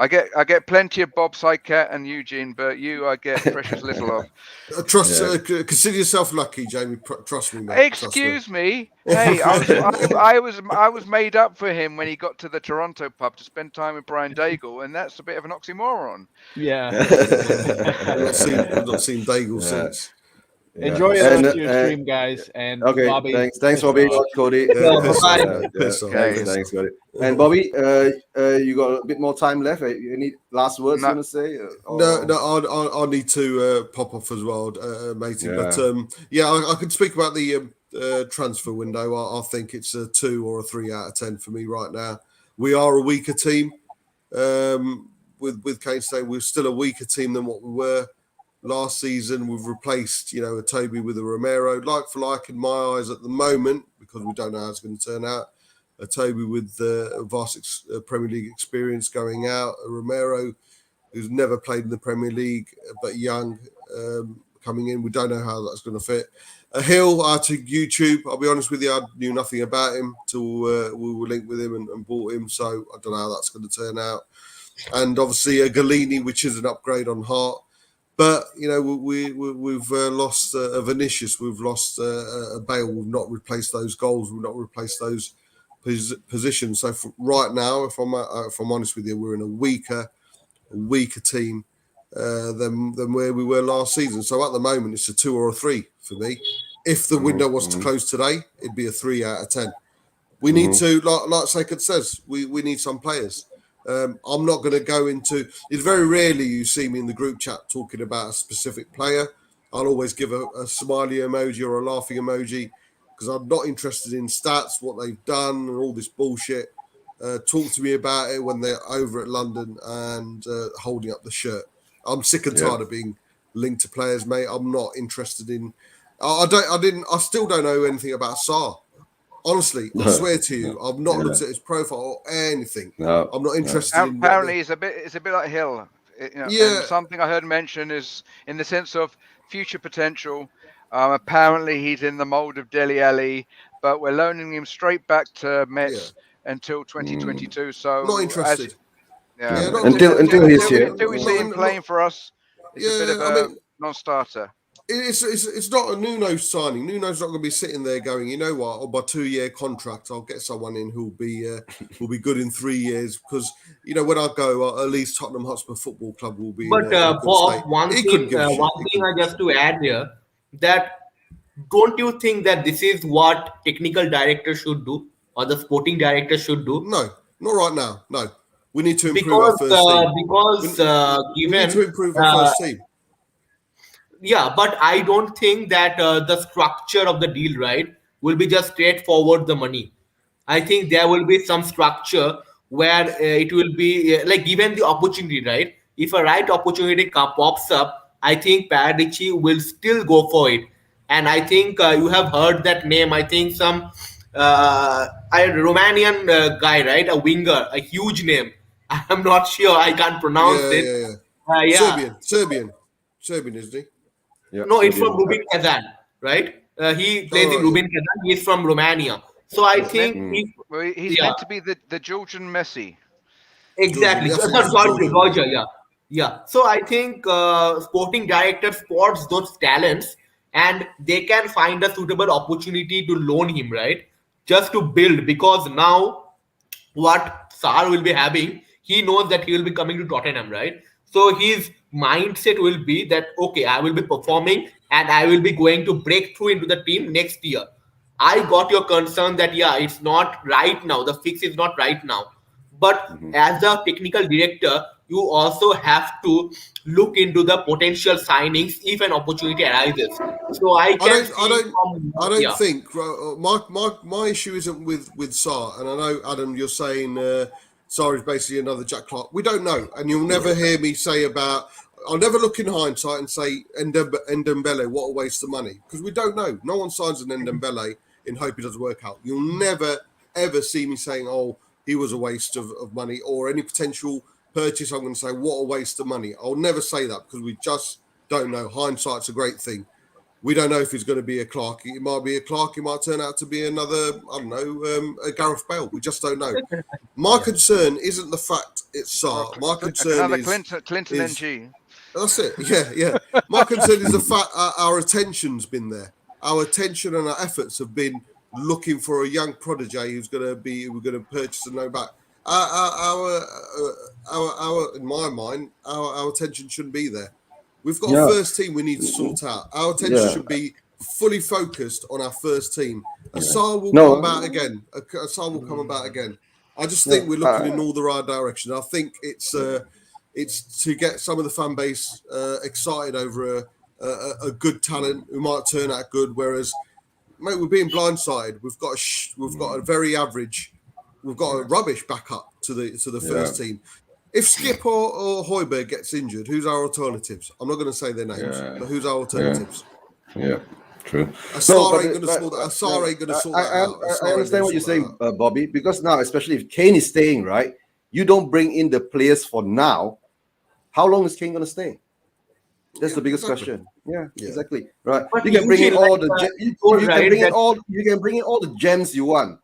I get plenty of Bob Sycat and Eugene, but you I get precious little of. Trust. Yeah. Consider yourself lucky, Jamie. Trust me, mate. Trust me. Excuse me. Hey, I was made up for him when he got to the Toronto pub to spend time with Brian Daigle, and that's a bit of an oxymoron. Yeah. I've not seen Daigle Yeah. since. Yeah. Enjoy the And rest of your stream, guys. And okay, Bobby, thanks, piss Bobby, off. Cody. Yeah, Piss bye-bye. off, mate. Piss off. Okay. Thanks, Cody. And Bobby, you got a bit more time left. Any last words No. you want to say? No, I need to pop off as well, matey. Yeah. But I could speak about the transfer window. I think it's a 2 or a 3 out of 10 for me right now. We are a weaker team. With Kane staying, we're still a weaker team than what we were last season. We've replaced, a Toby with a Romero, like for like in my eyes at the moment, because we don't know how it's going to turn out. A Toby with vast Premier League experience going out, a Romero who's never played in the Premier League but young coming in. We don't know how that's going to fit. Hill, I took YouTube. I'll be honest with you, I knew nothing about him till we were linked with him and bought him. So I don't know how that's going to turn out. And obviously a Galini, which is an upgrade on Hart. But, we've lost a Vinicius. We've lost a Bale. We've not replaced those goals. We've not replaced those positions. So right now, if I'm honest with you, we're in a weaker team than where we were last season. So at the moment, it's a 2 or a 3 for me. If the window was to close today, it'd be a 3 out of 10. We need to, like Saket says, we need some players. I'm not going to go into. It's very rarely you see me in the group chat talking about a specific player. I'll always give a smiley emoji or a laughing emoji because I'm not interested in stats, what they've done, and all this bullshit. Talk to me about it when they're over at London and holding up the shirt. I'm sick and tired of being linked to players, mate. I'm not interested in. I still don't know anything about Sarr. Honestly, I swear to you, I've not looked at his profile or anything. No, I'm not interested in. Apparently, it's a bit like Hill. And something I heard mention is in the sense of future potential. Apparently, he's in the mold of Dele Alli, but we're loaning him straight back to Metz until 2022. So not interested. Until he's here. Until we see him playing for us, it's a bit of a non-starter. It's not a Nuno signing. Nuno's not going to be sitting there going, you know what? On my 2-year contract, I'll get someone in who'll be good in 3 years. Because when I go, at least Tottenham Hotspur Football Club will be. But Bob, one thing I just to add here, that don't you think that this is what technical director should do or the sporting director should do? No, not right now. No, we need to improve our first team. We need to improve our first team. Yeah, but I don't think that the structure of the deal, right, will be just straightforward the money. I think there will be some structure where it will be like given the opportunity, right? If a right opportunity pops up, I think Paradici will still go for it. And I think you have heard that name. I think some a Romanian guy, right? A winger, a huge name. I'm not sure. I can't pronounce it. Serbian, isn't he? No, it's from Rubin Kazan, right? He plays in Rubin Kazan. He's from Romania. So I He's meant think Mm. if well, he's yeah, meant to be the Georgian Messi. Georgia, exactly. that's it. Sorry, Yeah, Georgia. Georgia, yeah. Yeah. So I think sporting director spots those talents and they can find a suitable opportunity to loan him, right? Just to build because now what Sar will be having, he knows that he will be coming to Tottenham, right? So his mindset will be that okay, I will be performing and I will be going to break through into the team next year. I got your concern that yeah, it's not right now. The fix is not right now. But Mhm. as the technical director, you also have to look into the potential signings if an opportunity arises. So I I can don't, I see don't, from I don't yeah. think my issue isn't with Sarr, and I know Adam, you're saying Sarr is basically another Jack Clark. We don't know, and you'll never hear me say about. I'll never look in hindsight and say Ndembele, what a waste of money, because we don't know. No one signs an Ndembele in hope it doesn't work out. You'll never ever see me saying, "Oh, he was a waste of money," or any potential purchase. I'm going to say, "What a waste of money." I'll never say that because we just don't know. Hindsight's a great thing. We don't know if he's going to be a Clark. It might be a Clark. It might turn out to be another, I don't know, a Gareth Bale. We just don't know. My concern isn't the fact it's Or Sarr. My concern another is Clinton is NG. that's it. Yeah, yeah. My concern is the fact our attention's been there. Our attention and our efforts have been looking for a young protege who's going to be we're going to purchase and know back. In my mind, our attention shouldn't be there. We've got a Yeah, first team we need to sort out. Our attention yeah, should be fully focused on our first team. yeah. Asar will come about No, again. Asar will come about again. I just yeah. think we're looking in all the right direction. I think it's to get some of the fan base excited over a good talent who might turn out good. Whereas, mate, we're being blindsided. We've got a very average. We've got a rubbish backup to the Yeah. first team. If Skip or Højbjerg gets injured, who's our alternatives? I'm not going to say their names, Yeah. but who's our Yeah. alternatives? Yeah. True. Asar but ain't going to sort that. Asar ain't going to sort I, that I out. I Asar ain't going understand to what you're sort that saying, out. Bobby. Because now, especially if Kane is staying, right? You don't bring in the players for now. How long is Kane going to stay? That's Yeah, the biggest exactly. question. Yeah, Yeah. exactly. Right. But You can bring in usually, all like the you told, you can right, bring in that all the gems you want,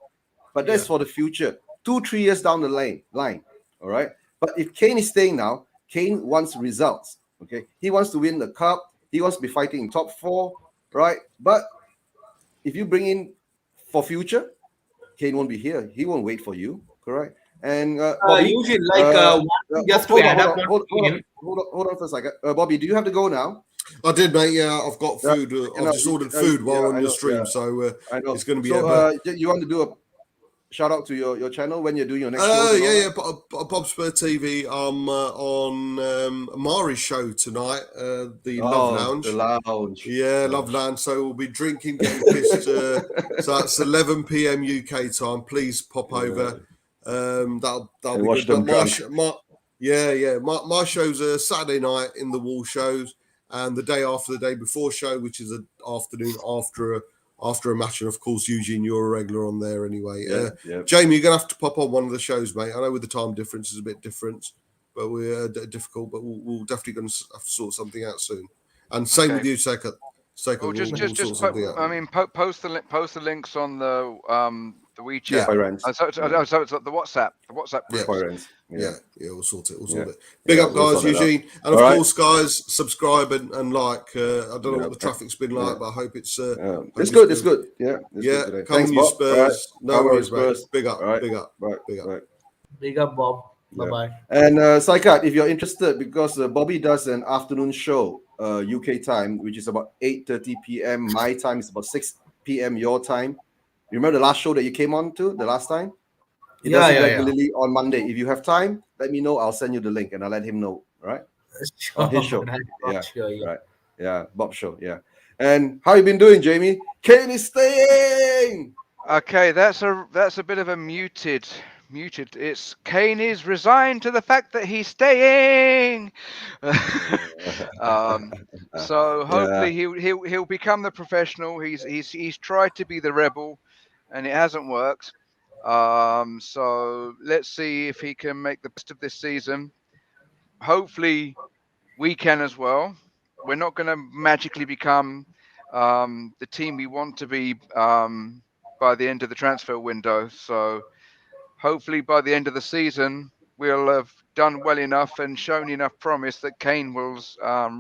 but that's Yeah. for the future. 2-3 years down the line. All right. But if Kane is staying now, Kane wants results. Okay. He wants to win the cup. He wants to be fighting in top four. Right. But if you bring in for future, Kane won't be here. He won't wait for you. Correct. And Bobby, usually like one thing just to hold on, add hold up on, on hold, hold on, Kane. hold on for a second. Bobby, do you have to go now? I did, mate. Yeah, I've got Yeah, food. you I've know, just ordered food while yeah, on I your know, yeah, stream, so I know. it's going to be So, a. you want to do a shout out to your channel when you're doing your next shows and all Yeah, that? Bob Spur TV. I'm on Mari's show tonight, the Love Oh, the Lounge. lounge. Yeah, Love Lounge. Lounge. So we'll be drinking, getting pissed. So that's 11 p.m. UK time. Please pop over. That'll And be watch good. But them drunk. my show's a Saturday night in the Wall shows, and the day after the day before show, which is an afternoon after a match. And of course, Eugene, you're a regular on there anyway. Yeah. Jamie, you're gonna have to pop on one of the shows, mate. I know with the time difference is a bit different, but we're difficult. But we'll definitely gonna have to sort something out soon. And same with Okay. you, Seka. Well, We'll sort something out. I mean, post the links on the WeChat. Yeah, Finance. So it's the WhatsApp yeah, groups. Yeah. we'll sort it. We'll Yeah. sort it. Big up, We'll guys, sort that out. Eugene, and All of right. course, guys, subscribe and like. I don't know Yeah. what the traffic's been like, but I hope it's. Hope It's good. It's good. Yeah. It's Yeah, good today. come Thanks, on, you Bob. All right. Spurs. No Come on, you worries, mate. Spurs. Big up, All right. big up, Right. big up. Right. Big up, Bob. Yeah. Bye bye. And Saikat, if you're interested, because Bobby does an afternoon show, UK time, which is about 8:30 p.m. My time is about 6 p.m. your time. Remember the last show that you came on to the last time? He does it Yeah. regularly on Monday. If you have time, let me know. I'll send you the link and I'll let him know. All right? On his show. Sure, I'm Yeah. not sure. Yeah. Right. Yeah. Bob show. Yeah. And how you been doing, Jamie? Kane is staying. Okay, that's a bit of a muted. It's Kane is resigned to the fact that he's staying. So hopefully he'll become the professional. He's tried to be the rebel, and it hasn't worked. So let's see if he can make the best of this season. Hopefully we can as well. We're not going to magically become the team we want to be by the end of the transfer window. So hopefully by the end of the season, we'll have done well enough and shown enough promise that Kane will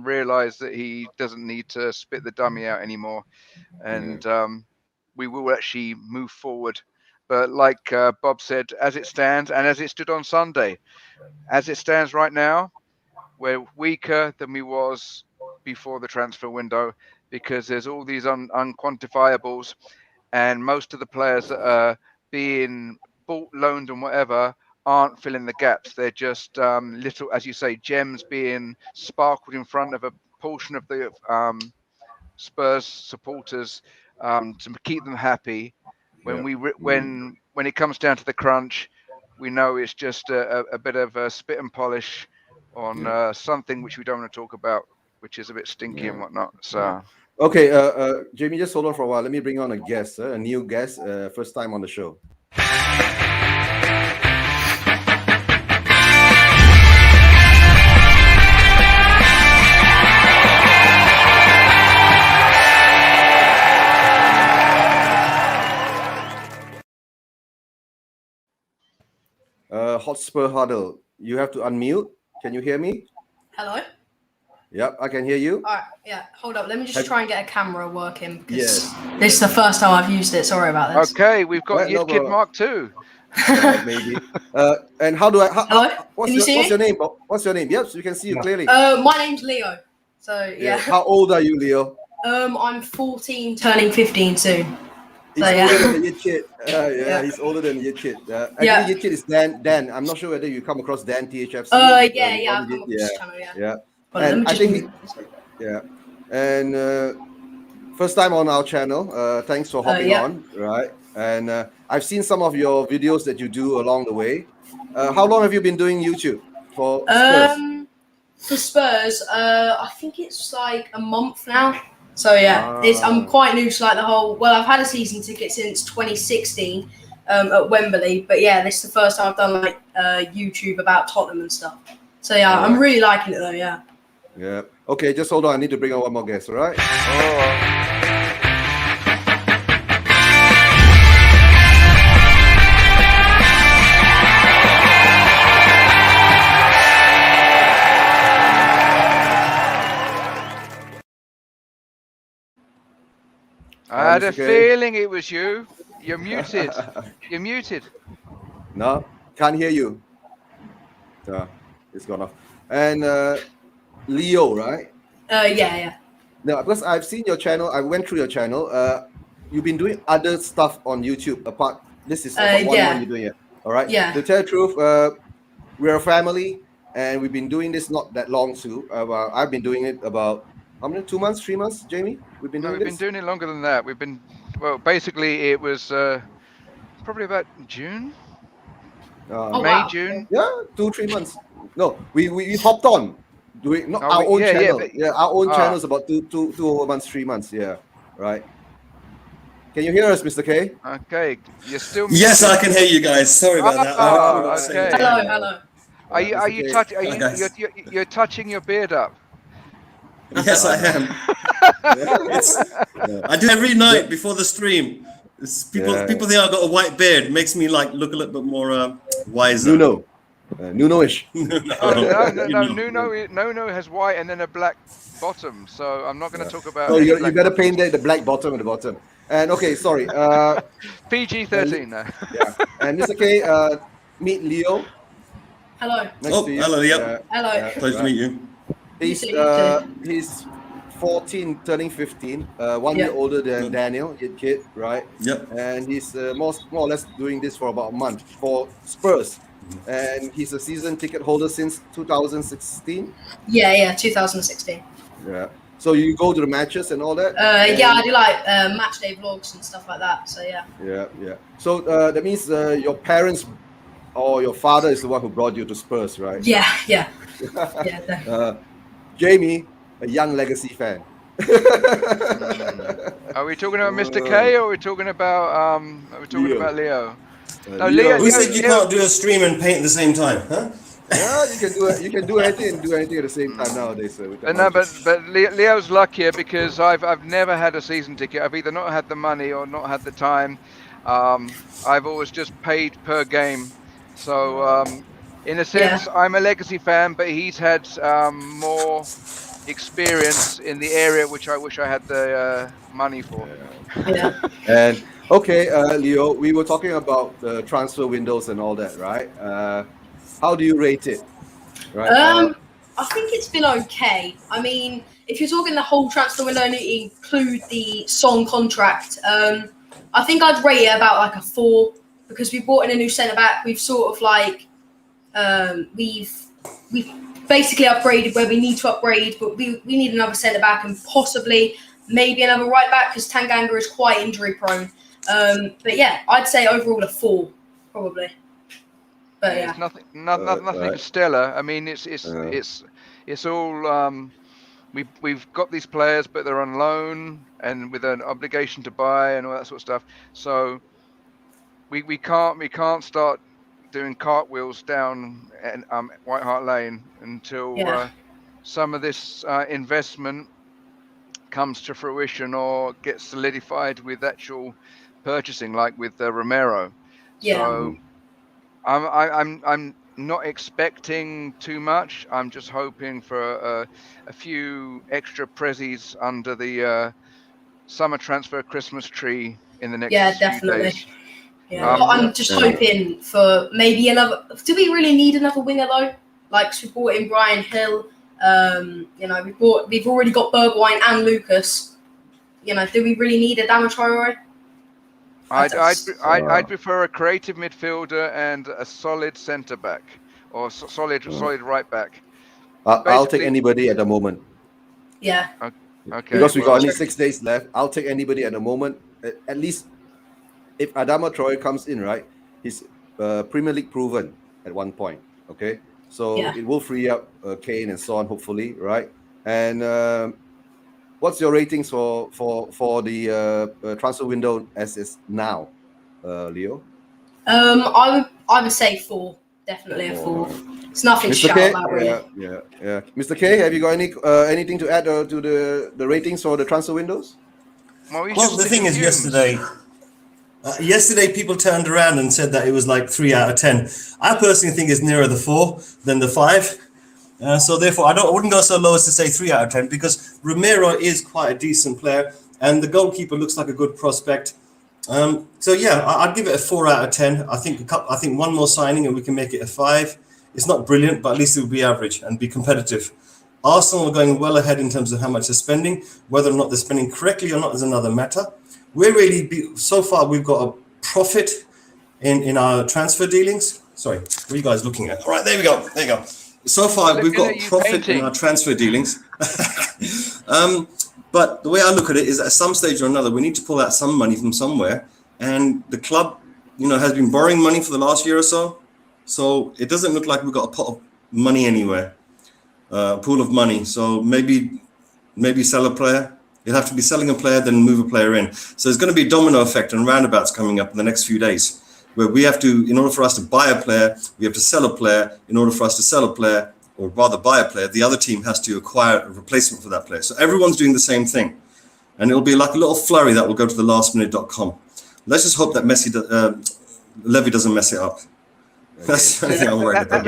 realise that he doesn't need to spit the dummy out anymore, and we will actually move forward. But like Bob said, as it stands and as it stood on Sunday, as it stands right now, we're weaker than we was before the transfer window, because there's all these unquantifiables, and most of the players that are being bought, loaned, and whatever aren't filling the gaps. They're just little, as you say, gems being sparkled in front of a portion of the Spurs supporters to keep them happy. When when it comes down to the crunch, we know it's just a bit of a spit and polish on something which we don't want to talk about, which is a bit stinky and whatnot. So Okay, Jamie, just hold on for a while. Let me bring on a guest, a new guest, first time on the show. Hotspur Huddle, you have to unmute. Can you hear me? Hello? Yep, I can hear you. All right, yeah, hold up. Let me just try and get a camera working, because Yes. this is the first time I've used it. Sorry about this. okay, we've got Right, no Yid Kid problem. Mark too. Maybe. And how do I? Hello? What's Can you see your me? name? What's your name? Yes, we can see you clearly. My name's Leo. So, yeah. How old are you, Leo? I'm 14, turning 15 soon. He's So, older yeah. than Yid Kid. Yeah, he's older than Yid Kid. Actually, Yeah. Yid Kid is Dan. I'm not sure whether you come across Dan THFC. Yeah, I've come across this channel, yeah. Yeah. But let And me I just think move this. Yeah, and first time on our channel. Thanks for hopping Yeah. on, right? And I've seen some of your videos that you do along the way. How long have you been doing YouTube for Spurs? For Spurs, I think it's like a month now. So yeah, I'm quite new to like the whole. Well, I've had a season ticket since 2016 at Wembley, but yeah, this is the first time I've done like YouTube about Tottenham and stuff. So yeah, I'm really liking it though. Yeah. Yeah. Okay, just hold on. I need to bring on one more guest, all right? I had a Mr. K. feeling it was you. You're muted. You're muted. No, can't hear you. It's gone off. And Leo, right? Yeah. No, because I've seen your channel. I went through your channel. You've been doing other stuff on YouTube apart. This is about one yeah. month you're doing it. All right. Yeah. To tell the truth, we're a family, and we've been doing this not that long too. I've been doing it about how many? 2 months, 3 months, Jamie? We've been No, doing we've this. been doing it longer than that. Basically, it was probably about June, Oh, May, wow. June. Yeah, 2-3 months. No, we hopped on doing not Oh, our own yeah, channel. but- Yeah, our own Ah. channel is about two months, 3 months. Yeah, right. Can you hear us, Mr. K? Okay, you're still. Yes, I can hear you guys. Sorry about that. Okay. Hello. Are you Mr. K. touching? Hi, guys. You're touching your beard up? Yes, I am. I do every night before the stream. People think I got a white beard. Makes me like look a little bit more wiser. Nuno-ish. No, has white and then a black bottom. So I'm not going to talk about. Oh, any you black better bottoms. paint the black bottom at the bottom. And okay, sorry. PG-13 now. Yeah. And Mr. K, meet Leo. Hello. Next to you. hello, yep. Hello. Pleasure to meet you. He's 14, turning 15. 1 year older than Daniel, your kid, right? Yep. And he's more or less doing this for about a month for Spurs. And he's a season ticket holder since 2016. Yeah, 2016. Yeah. So you go to the matches and all that? Yeah, I do like match day vlogs and stuff like that. So yeah. Yeah. So that means your parents or your father is the one who brought you to Spurs, right? Yeah. Yeah, definitely. Jamie, a young legacy fan. Are we talking about Mr. K or are we talking about Leo? No, Leo. Who said you can't do a stream and paint at the same time, huh? Yeah, you can do it. You can do anything and do anything at the same time nowadays. So But Leo's luckier because I've never had a season ticket. I've either not had the money or not had the time. I've always just paid per game. So in a sense, I'm a legacy fan, but he's had more experience in the area which I wish I had the money for. Yeah. And okay, Leo, we were talking about the transfer windows and all that, right? How do you rate it? Right. I think it's been okay. I mean, if you're talking the whole transfer window and you include the Son contract, I think I'd rate it about like a 4 because we brought in a new centre back. We've sort of like we've basically upgraded where we need to upgrade, but we need another centre back and possibly maybe another right back because Tanganga is quite injury prone. But yeah, I'd say overall a 4 probably. But yeah, It's nothing stellar. I mean, it's all. We've got these players, but they're on loan and with an obligation to buy and all that sort of stuff. So we can't start doing cartwheels down White Hart Lane until some of this investment comes to fruition or gets solidified with actual purchasing, like with Romero. Yeah. So I'm not expecting too much. I'm just hoping for a few extra prezzies under the summer transfer Christmas tree in the next few days. Yeah, I'm just hoping for maybe another. Do we really need another winger though? Like we brought in Brian Hill. We've already got Bergwijn and Lucas. Do we really need a Adama Traore? I'd prefer a creative midfielder and a solid centre back or solid right back. I'll take anybody at the moment. Yeah. Okay. Because we got only 6 days left, I'll take anybody at the moment. At least if Adama Traore comes in, right, he's Premier League proven at one point. Okay, so it will free up Kane and so on, hopefully, right? And what's your ratings for the transfer window as is now, Leo? I would say 4. Definitely a 4. It's nothing to shout about, really. Yeah. Mr. K, have you got anything to add to the ratings for the transfer windows? Well, the thing is, yesterday people turned around and said that it was like 3 out of 10. I personally think it's nearer the 4 than the 5. So therefore, I wouldn't go so low as to say 3 out of 10 because Romero is quite a decent player and the goalkeeper looks like a good prospect. So yeah, I'd give it a 4 out of 10. I think one more signing and we can make it a 5. It's not brilliant, but at least it will be average and be competitive. Arsenal are going well ahead in terms of how much they're spending. Whether or not they're spending correctly or not is another matter. So far we've got a profit in our transfer dealings. Sorry, what are you guys looking at? All right, there you go. So far we've got profit in our transfer dealings. But the way I look at it is at some stage or another, we need to pull out some money from somewhere. And the club, has been borrowing money for the last year or so. So it doesn't look like we've got a pot of money anywhere, a pool of money. So maybe sell a player. You'll have to be selling a player, then move a player in. So there's going to be a domino effect and roundabouts coming up in the next few days, where we have to, in order for us to buy a player, we have to sell a player. In order for us to sell a player, or rather buy a player, the other team has to acquire a replacement for that player. So everyone's doing the same thing. And it'll be like a little flurry that will go to the lastminute.com. Let's just hope that Levy doesn't mess it up. That's the only thing I'm worried about.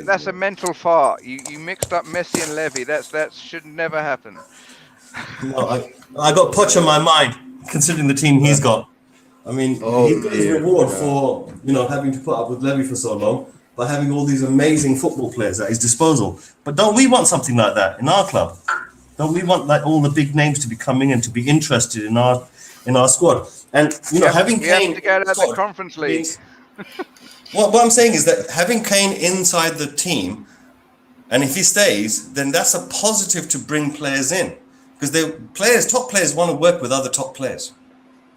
That's a mental fart. You mixed up Messi and Levy. That should never happen. No, I got Poch on my mind, considering the team he's got. I mean, he got his reward for having to put up with Levy for so long by having all these amazing football players at his disposal. But don't we want something like that in our club? Don't we want like all the big names to be coming and to be interested in our squad? And having Kane to get out of the Conference League. What I'm saying is that having Kane inside the team, and if he stays, then that's a positive to bring players in. Because top players want to work with other top players.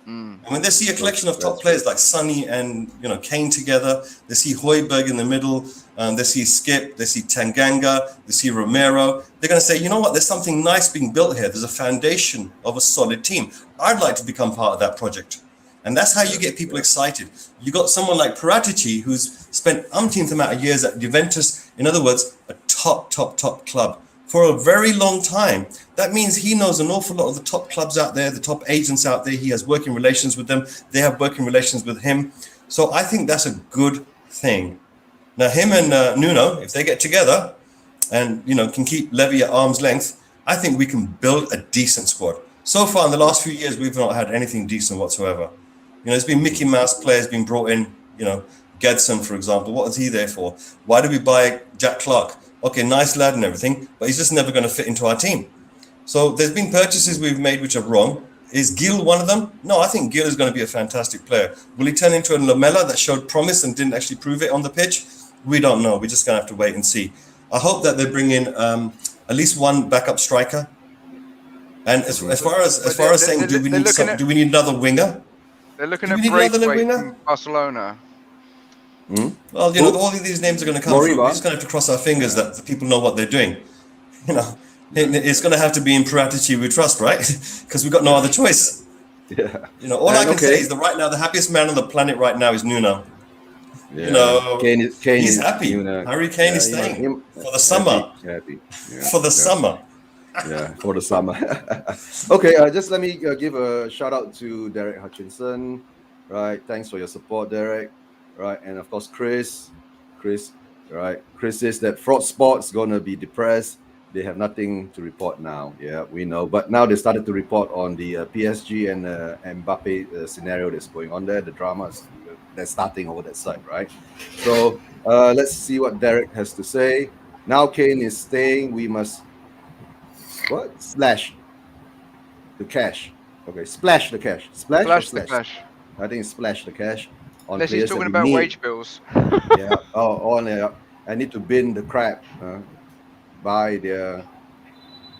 And when they see a collection of top players like Sonny and Kane together, they see Højbjerg in the middle, they see Skip, they see Tanganga, they see Romero. They're going to say, you know what? There's something nice being built here. There's a foundation of a solid team. I'd like to become part of that project. And that's how you get people excited. You got someone like Paratici who's spent umpteenth amount of years at Juventus. In other words, a top club for a very long time. That means he knows an awful lot of the top clubs out there, the top agents out there. He has working relations with them. They have working relations with him. So I think that's a good thing. Now, him and Nuno, if they get together and, can keep Levy at arm's length, I think we can build a decent squad. So far in the last few years, we've not had anything decent whatsoever. There's been Mickey Mouse players being brought in, Gedson, for example. What is he there for? Why did we buy Jack Clark? Okay, nice lad and everything, but he's just never going to fit into our team. So there's been purchases we've made which are wrong. Is Gil one of them? No, I think Gil is going to be a fantastic player. Will he turn into a Lamella that showed promise and didn't actually prove it on the pitch? We don't know. We're just going to have to wait and see. I hope that they bring in at least one backup striker. And as far as saying, do we need another winger? They're looking at Braithwaite from Barcelona. Well, all of these names are going to come through. We're just going to have to cross our fingers that the people know what they're doing. It's going to have to be in Paratici we trust, right? Because we've got no other choice. Yeah. All I can say is that right now, the happiest man on the planet right now is Nuno. Yeah. Kane he's happy. Harry Kane is staying for the summer. Happy. Yeah. For the summer. Yeah, for the summer. Okay, just let me give a shout out to Derek Hutchinson. Right, thanks for your support, Derek. Right, and of course Chris. Right, Chris says that Fraud Sport's gonna be depressed. They have nothing to report now. Yeah, we know. But now they started to report on the PSG and Mbappe scenario that's going on there. The dramas that's starting over that side, right? So let's see what Derek has to say. Now Kane is staying. We must slash the cash. Okay, splash the cash. Splash the cash. I think splash the cash on Unless players he's talking that about we need. wage bills. Yeah. I need to bin the crap. Buy their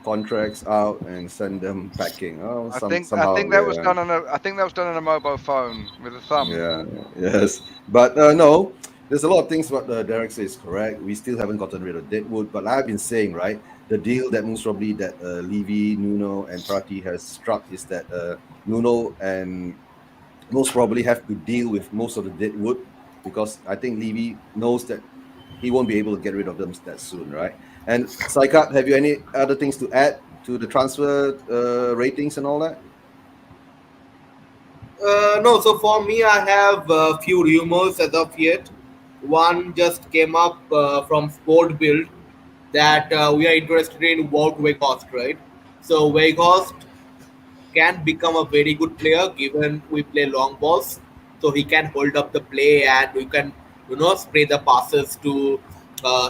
contracts out and send them packing. I think that was done on a mobile phone with a thumb. Yeah. Yes. But no, there's a lot of things what Derek says correct. We still haven't gotten rid of Deadwood, but I've been saying, right, the deal that most probably that Levy, Nuno, and Prati has struck is that Nuno and most probably have to deal with most of the Deadwood, because I think Levy knows that he won't be able to get rid of them that soon, right? And Saikat, have you any other things to add to the transfer ratings and all that? No, so for me, I have a few rumors as of yet. One just came up from Sport Build that we are interested in Wout Weghorst, right? So Weghorst can become a very good player given we play long balls. So he can hold up the play and we can, spray the passes to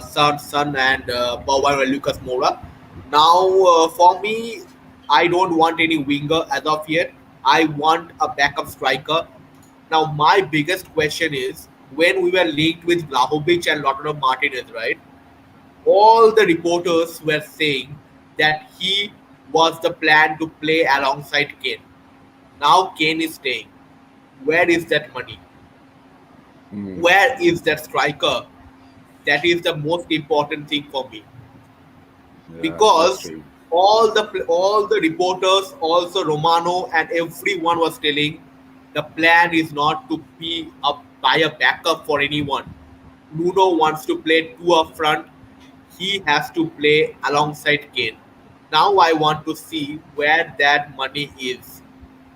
Son and Bowen and Lucas Moura. Now, for me, I don't want any winger as of yet. I want a backup striker. Now, my biggest question is, when we were linked with Vlahovic and Lautaro Martinez, right? All the reporters were saying that he was the plan to play alongside Kane. Now Kane is staying. Where is that money? Where is that striker? That is the most important thing for me. Because all the reporters, also Romano and everyone was telling the plan is not to buy a backup for anyone. Nuno wants to play two up front. He has to play alongside Kane. Now I want to see where that money is,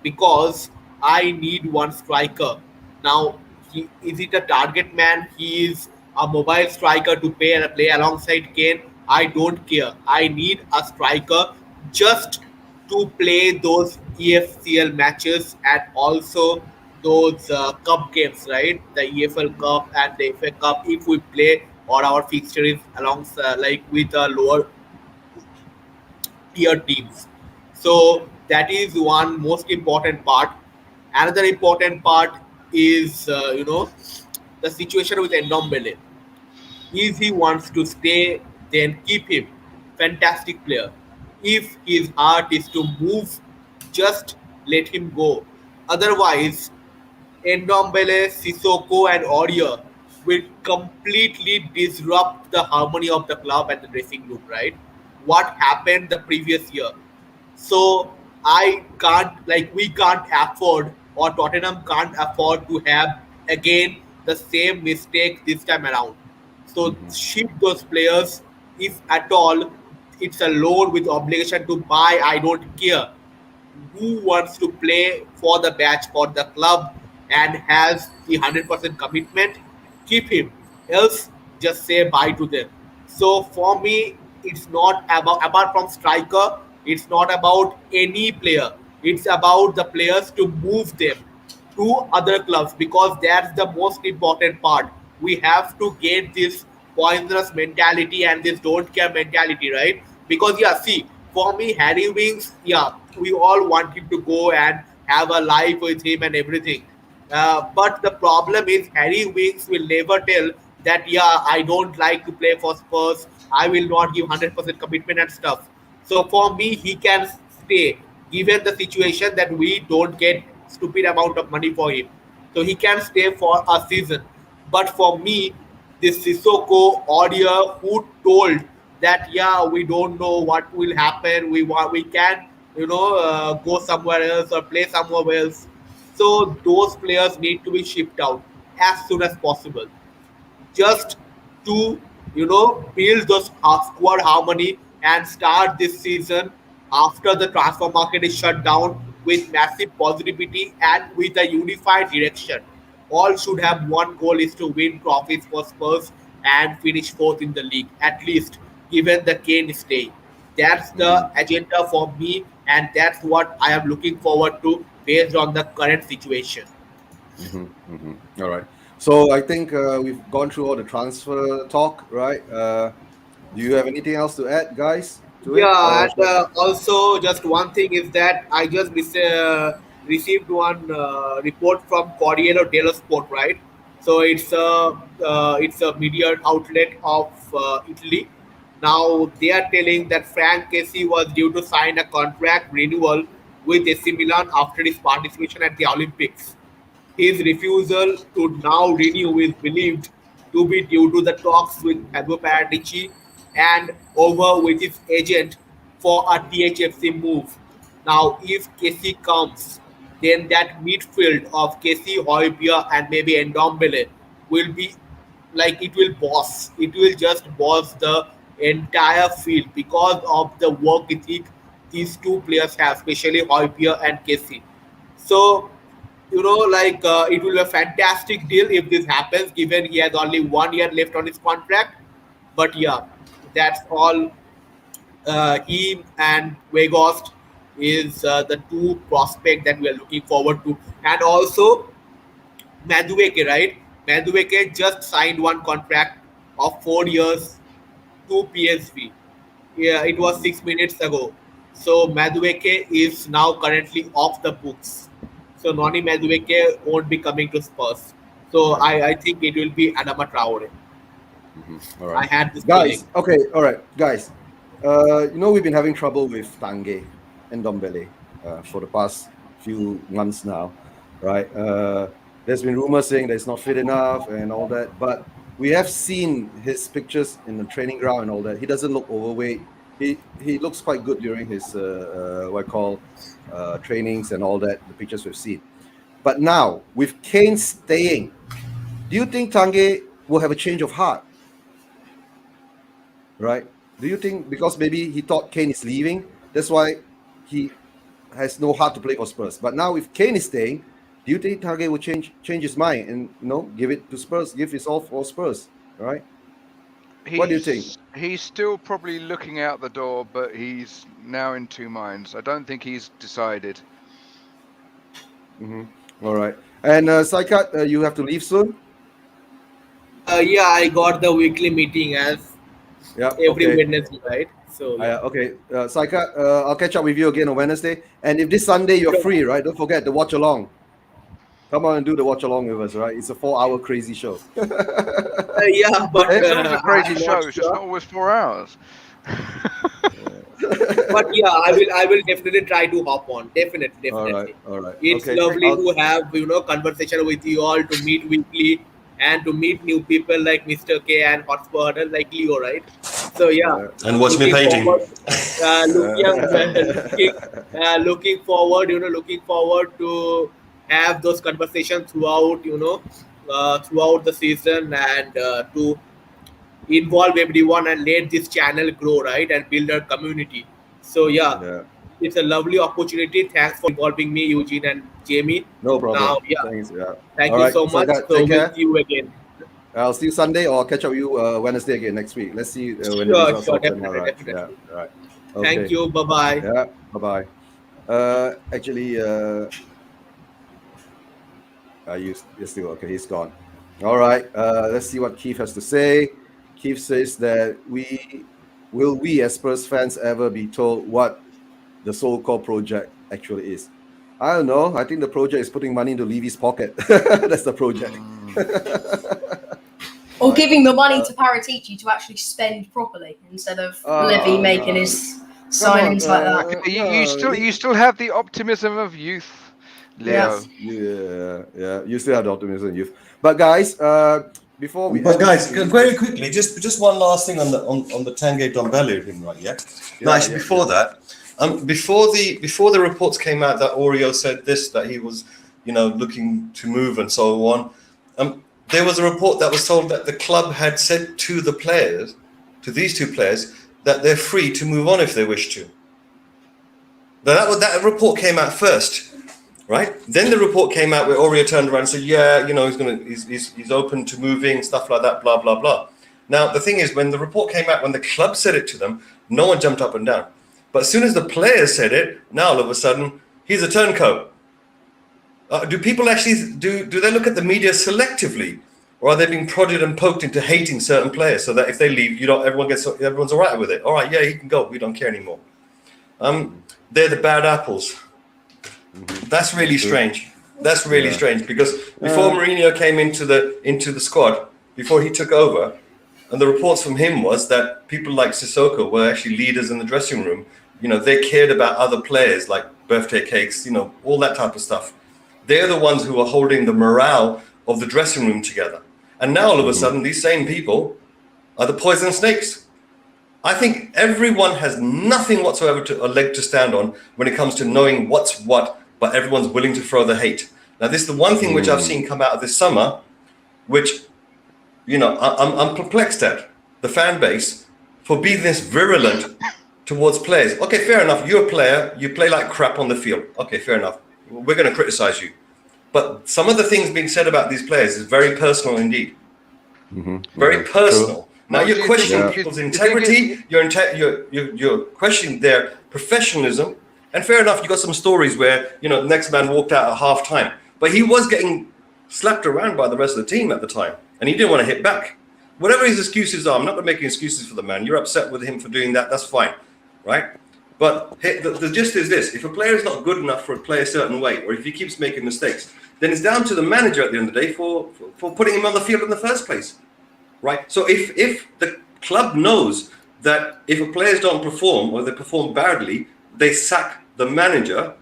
because I need one striker. Now, is it a target man? He is a mobile striker to play alongside Kane. I don't care. I need a striker just to play those EFCL matches and also those cup games, right? The EFL Cup and the FA Cup. If we play or our fixture is alongside with lower tier teams. So that is one most important part. Another important part is the situation with Ndombele. If he wants to stay, then keep him. Fantastic player. If his heart is to move, just let him go. Otherwise, Ndombele, Sissoko, and Aurier will completely disrupt the harmony of the club and the dressing room, right? What happened the previous year. So we can't afford, or Tottenham can't afford to have again the same mistake this time around. So ship those players if at all it's a loan with obligation to buy. I don't care who wants to play for the batch for the club and has the 100% commitment, keep him. Else, just say bye to them. So for me, it's not about apart from striker. It's not about any player. It's about the players to move them to other clubs because that's the most important part. We have to get this poisonous mentality and this don't care mentality, right? Because yeah, see, for me, Harry Winks, yeah, we all want him to go and have a life with him and everything. But the problem is Harry Winks will never tell that yeah, I don't like to play for Spurs. I will not give 100% commitment and stuff. So for me, he can stay given the situation that we don't get stupid amount of money for him. So he can stay for a season. But for me, this Sissoko audio who told that yeah, we don't know what will happen. We can go somewhere else or play somewhere else. So those players need to be shipped out as soon as possible just to build those squad harmony and start this season after the transfer market is shut down with massive positivity and with a unified direction. All should have one goal is to win trophies for Spurs and finish fourth in the league, at least given the Kane stay. That's the agenda for me, and that's what I am looking forward to based on the current situation. All right. So I think we've gone through all the transfer talk, right? Do you have anything else to add, guys, to it? Yeah, and also just one thing is that I just received one report from Corriere dello Sport, right? So it's a media outlet of Italy. Now they are telling that Frank Casey was due to sign a contract renewal with AC Milan after his participation at the Olympics. His refusal to now renew is believed to be due to the talks with Fabio Paratici and over with his agent for a THFC move. Now, if Casey comes, then that midfield of Casey, Hoybier, and maybe Ndombele will be like it will boss. It will just boss the entire field because of the work ethic these two players have, especially Hoybier and Casey. So it will be a fantastic deal if this happens, given he has only 1 year left on his contract. But yeah, that's all. He and Wegost is the two prospect that we are looking forward to, and also Madueke, right? Madueke just signed one contract of 4 years to PSV. Yeah, it was 6 minutes ago. So Madueke is now currently off the books. So Noni Madueke won't be coming to Spurs. So I think it will be Adama Traore. All I right. had this Guys, feeling. okay, all right, guys. We've been having trouble with Tange and Dombele for the past few months now, right? There's been rumors saying that it's not fit enough and all that, but we have seen his pictures in the training ground and all that. He doesn't look overweight. He looks quite good during his what I call trainings and all that. The pictures we've seen, but now with Kane staying, do you think Tange will have a change of heart? Right? Do you think because maybe he thought Kane is leaving, that's why he has no heart to play for Spurs? But now if Kane is staying, do you think Tange will change his mind and give it to Spurs, give his all for Spurs? Right? What do you think? He's still probably looking out the door, but he's now in two minds. I don't think he's decided. All right. And Saikat, you have to leave soon. Yeah, I got the weekly meeting as Yeah. every Okay. Wednesday, right? So yeah. Okay. Saikat, I'll catch up with you again on Wednesday. And if this Sunday you're free, right? Don't forget to watch along. Come on and do the watch along with us, right? It's a 4-hour crazy show. Yeah, but It's always a crazy I'm show. not It's just sure. not always 4 hours. But yeah, I will definitely try to hop on. Definitely, All right. definitely. All right. It's Okay. lovely to have conversation with you all, to meet weekly and to meet new people like Mr. K and Hotspur like Leo, right? So yeah, And watch me looking painting. forward. Looking forward. Looking forward to have those conversations throughout. Throughout the season and to involve everyone and let this channel grow, right, and build a community. So Yeah. it's a lovely opportunity. Thanks for involving me, Eugene and Jamie. No problem. Now, Thanks. Yeah. thank All you right. so So much. that, So take we'll care. see you again. I'll see you Sunday or catch up with you Wednesday again next week. Let's see when the Sure, results sure, happen. All definitely, right. definitely. Yeah. All right. Thank Okay. you. Bye bye. Yeah. Bye bye. Actually, you're still okay. He's gone. All right. Let's see what Keith has to say. Keith says that we as Spurs fans ever be told what the so-called project actually is? I don't know. I think the project is putting money into Levy's pocket. That's the project. Or giving the money to Paratici to actually spend properly instead of Levy making his signings like that. You still have the optimism of youth, Leo. Yes. Yeah. You still have the optimism, youth. But guys, before we But end guys, this, very quickly, just one last thing on the Tanguy Ndombele thing, right? Yeah. No, actually, before that, before the reports came out that Oreo said this, that he was, looking to move and so on. There was a report that was told that the club had said to the players, to these two players, that they're free to move on if they wish to. That report came out first, right? Then the report came out where Oreo turned around and said, yeah, he's open to moving, stuff like that, blah, blah, blah. Now, the thing is, when the report came out, when the club said it to them, no one jumped up and down. But as soon as the players said it, now all of a sudden, he's a turncoat. Do people actually, do they look at the media selectively? Or are they being prodded and poked into hating certain players so that if they leave, everyone's all right with it? All right, yeah, he can go. We don't care anymore. They're the bad apples. That's really strange. That's really strange because before Mourinho came into the squad, before he took over, and the reports from him was that people like Sissoko were actually leaders in the dressing room. They cared about other players like birthday cakes, all that type of stuff. They're the ones who are holding the morale of the dressing room together. And now all of a sudden, these same people are the poison snakes. I think everyone has nothing whatsoever a leg to stand on when it comes to knowing what's what, but everyone's willing to throw the hate. Now, this is the one thing which I've seen come out of this summer, which, I'm perplexed at the fan base for being this virulent towards players. Okay, fair enough. You're a player. You play like crap on the field. Okay, fair enough. We're going to criticize you. But some of the things being said about these players is very personal indeed. Very personal. True. Now you're questioning people's integrity. You're questioning their professionalism. And fair enough, you got some stories where the next man walked out at half time, but he was getting slapped around by the rest of the team at the time, and he didn't want to hit back. Whatever his excuses are, I'm not making excuses for the man. You're upset with him for doing that. That's fine, right? But the gist is this: if a player is not good enough to play a certain way, or if he keeps making mistakes, then it's down to the manager at the end of the day for putting him on the field in the first place, right? So if the club knows that if a players don't perform or they perform badly, they sack the manager,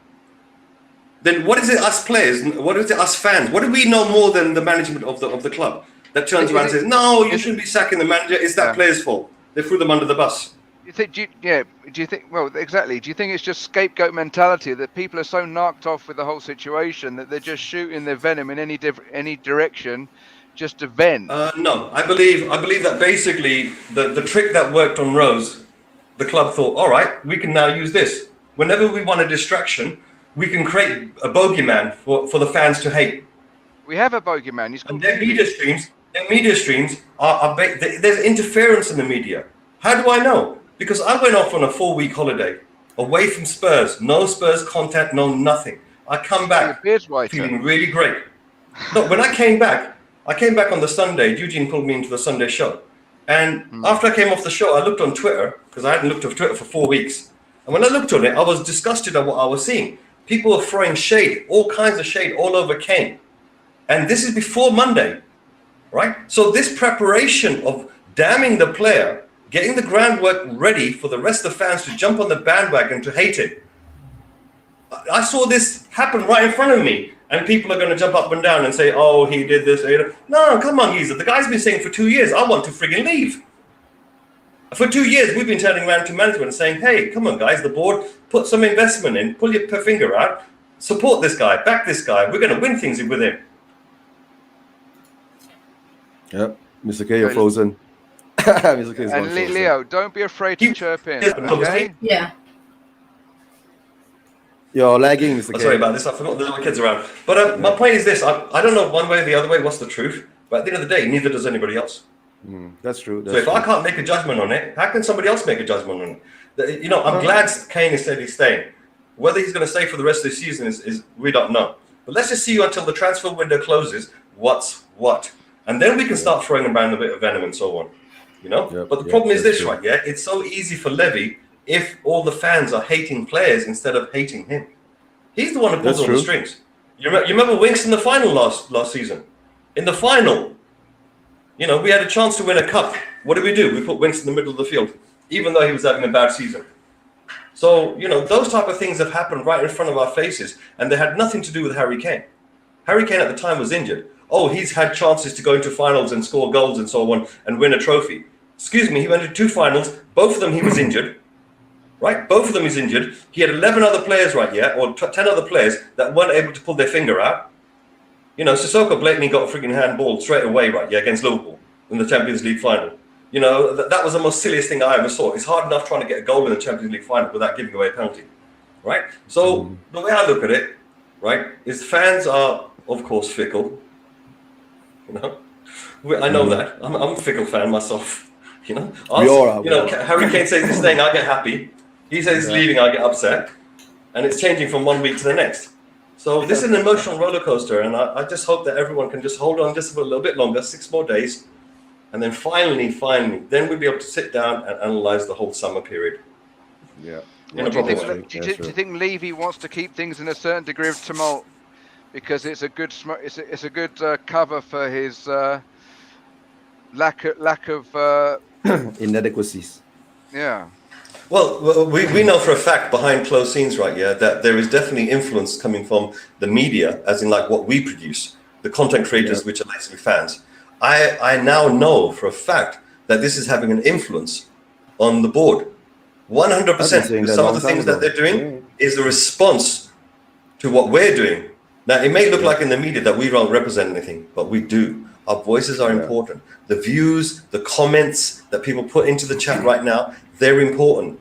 then what is it us players, what is it us fans, what do we know more than the management of the club that turns around and says, no, you shouldn't be sacking the manager, it's that player's fault, they threw them under the bus? Do you think, well, exactly, do you think it's just scapegoat mentality that people are so knocked off with the whole situation that they're just shooting their venom in any direction just to vent? No, I believe that basically the trick that worked on Rose, the club thought, all right, we can now use this. Whenever we want a distraction, we can create a bogeyman for the fans to hate. We have a bogeyman. He's called their media streams are there's interference in the media. How do I know? Because I went off on a 4-week holiday, away from Spurs, no Spurs contact, no nothing. I come back feeling really great. No, when I came back on the Sunday, Eugene pulled me into the Sunday show. And after I came off the show, I looked on Twitter, because I hadn't looked at Twitter for 4 weeks. And when I looked on it, I was disgusted at what I was seeing. People were throwing shade, all kinds of shade all over Kane. And this is before Monday, right? So this preparation of damning the player, getting the groundwork ready for the rest of the fans to jump on the bandwagon to hate him. I saw this happen right in front of me. And people are going to jump up and down and say, oh, he did this. No, come on, Geezer. The guy's been saying for 2 years, I want to friggin' leave. For 2 years, we've been turning around to management and saying, hey, come on, guys, the board, put some investment in, pull your finger out, support this guy, back this guy. We're going to win things with him. Yep. Mr. K, you're frozen. Mr. King's And gone first, Leo, don't be afraid to chirp in. Okay? Yeah. You're lagging, Mr. Oh, K. sorry about this. I forgot there's little kids around. But my point is this: I don't know one way or the other way what's the truth. But at the end of the day, neither does anybody else. That's true. So if I can't make a judgment on it, how can somebody else make a judgment on it? You know, I'm glad Kane has said he's staying. Whether he's going to stay for the rest of the season is we don't know. But let's just see until the transfer window closes. What's what, and then we can start throwing around a bit of venom and so on. You know. But the problem is this, right? Yeah, it's so easy for Levy if all the fans are hating players instead of hating him. He's the one who pulls on the strings. You remember Winks in the final last season? In the final, you know, we had a chance to win a cup. What did we do? We put Winks in the middle of the field, even though he was having a bad season. So, you know, those type of things have happened right in front of our faces, and they had nothing to do with Harry Kane. Harry Kane at the time was injured. Oh, he's had chances to go into finals and score goals and so on and win a trophy. Excuse me, he went to 2 finals. Both of them he was injured. Right? Both of them he's injured. He had 11 other players, right, yeah, or 10 other players that weren't able to pull their finger out. You know, Sissoko blatantly got a freaking handball straight away, right, yeah, against Liverpool in the Champions League final. You know, that was the most silliest thing I ever saw. It's hard enough trying to get a goal in the Champions League final without giving away a penalty, right? So the way I look at it, right, is fans are, of course, fickle. You know, I know that. I'm a fickle fan myself. You know, Harry Kane says he's staying, I get happy. He says he's leaving, I get upset, and it's changing from one week to the next. So this is an emotional roller coaster, and I just hope that everyone can just hold on just for a little bit longer, 6 more days, and then finally, then we'll be able to sit down and analyze the whole summer period. Yeah. Do you think Levy wants to keep things in a certain degree of tumult because it's a good cover for his lack of inadequacies? Yeah. Well, we know for a fact behind closed scenes, right, yeah, that there is definitely influence coming from the media, as in like what we produce, the content creators, which are basically fans. I now know for a fact that this is having an influence on the board. 100%. Some of the things that they're doing is a response to what we're doing. Now, it may look like in the media that we don't represent anything, but we do. Our voices are important. The views, the comments that people put into the chat right now, they're important.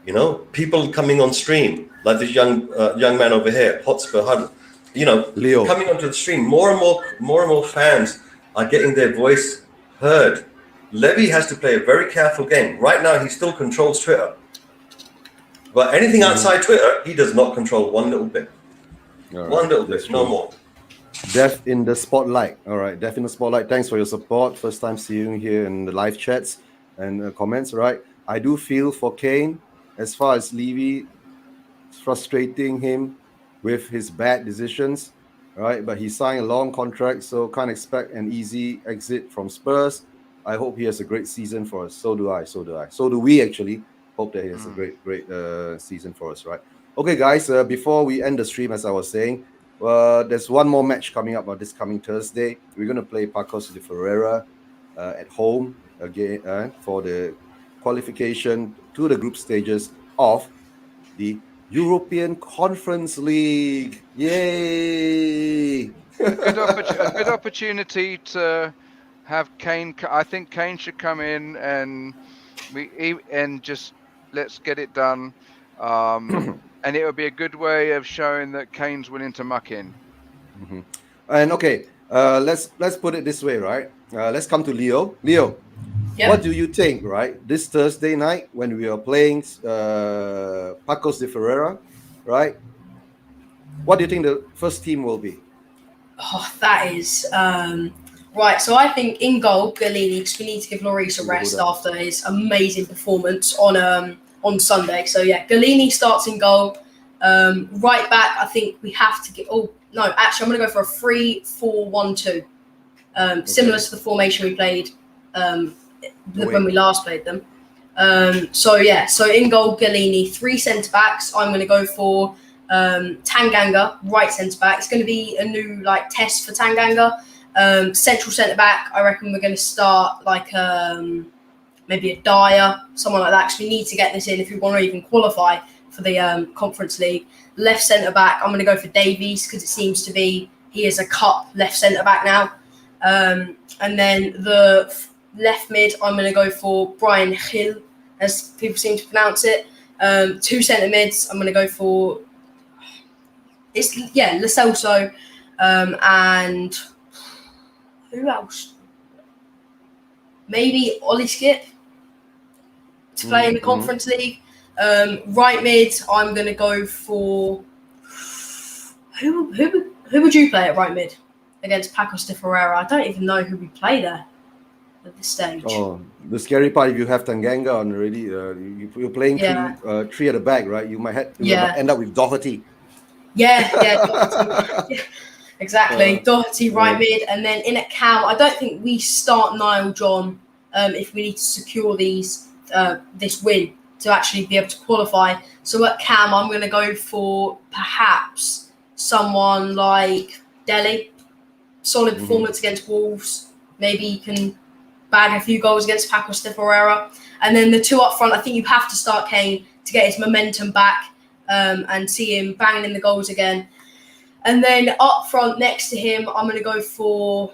You know, people coming on stream, like this young man over here, Hotspur Huddle, you know, Leo, coming onto the stream. More and more fans are getting their voice heard. Levy has to play a very careful game. Right now, he still controls Twitter. But anything outside Twitter, he does not control one little bit. One little bit, no more. Death in the spotlight. All right, Death in the spotlight. Thanks for your support. First time seeing you here in the live chats and comments. Right, I do feel for Kane as far as Levy frustrating him with his bad decisions. Right, but he signed a long contract, so can't expect an easy exit from Spurs. I hope he has a great season for us. So do I. So do we actually. Hope that he has a great season for us. Right. Okay, guys. Before we end the stream, as I was saying. There's one more match coming up on this coming Thursday. We're going to play Pacos de Ferriera at home again for the qualification to the group stages of the European Conference League. Yay! A good opportunity to have Kane. I think Kane should come in and just let's get it done. And it would be a good way of showing that Kane's willing to muck in. Mm-hmm. And okay, let's put it this way, right? Let's come to Leo. Leo, what do you think, right? This Thursday night when we are playing Pacos de Ferriera, right? What do you think the first team will be? Oh, that is right. So I think in goal, Galini, because we need to give Lloris a rest after his amazing performance on Sunday. So yeah, Galini starts in goal. Right back, I think we have to get. Oh no, actually, I'm going to go for a 3-4-1-2, similar to the formation we played when we last played them. So in goal, Galini, 3 centre backs. I'm going to go for Tanganga, right centre back. It's going to be a new test for Tanganga. Central centre back, I reckon we're going to start maybe a Dyer, someone like that, because we need to get this in if we want to even qualify for the Conference League. Left centre-back, I'm going to go for Davies, because it seems to be he is a cup left centre-back now. And then the left mid, I'm going to go for Brian Hill, as people seem to pronounce it. 2 centre mids, I'm going to go for Lo Celso, and who else? Maybe Ollie Skip to play in the Conference League. Right mid, I'm going to go for who would you play at right mid against Pacos de Ferriera? I don't even know who we play there at this stage. Oh, the scary part, if you have Tanganga on already, you're playing three at the back, right? You might end up with Doherty. Doherty. Exactly. Doherty right mid, and then in at cam, I don't think we start Niall John if we need to secure this win to actually be able to qualify. So at cam, I'm going to go for perhaps someone like Delhi. Solid performance against Wolves. Maybe you can bag a few goals against Pacos de Ferriera. And then the 2 up front, I think you have to start Kane to get his momentum back and see him banging in the goals again. And then up front next to him, I'm going to go for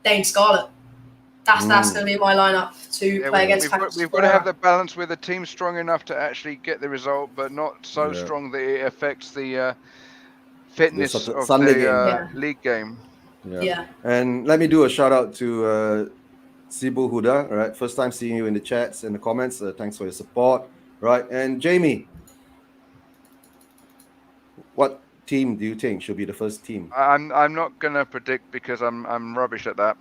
Dane Scarlett. That's going to be my lineup to play against Pacos. We've got to have the balance with a team strong enough to actually get the result, but not so strong that it affects the fitness of the league game. Yeah. And let me do a shout out to Sibu Huda. Right, first time seeing you in the chats and the comments. Thanks for your support. Right, and Jamie, what team do you think should be the first team? I'm not gonna predict because I'm rubbish at that.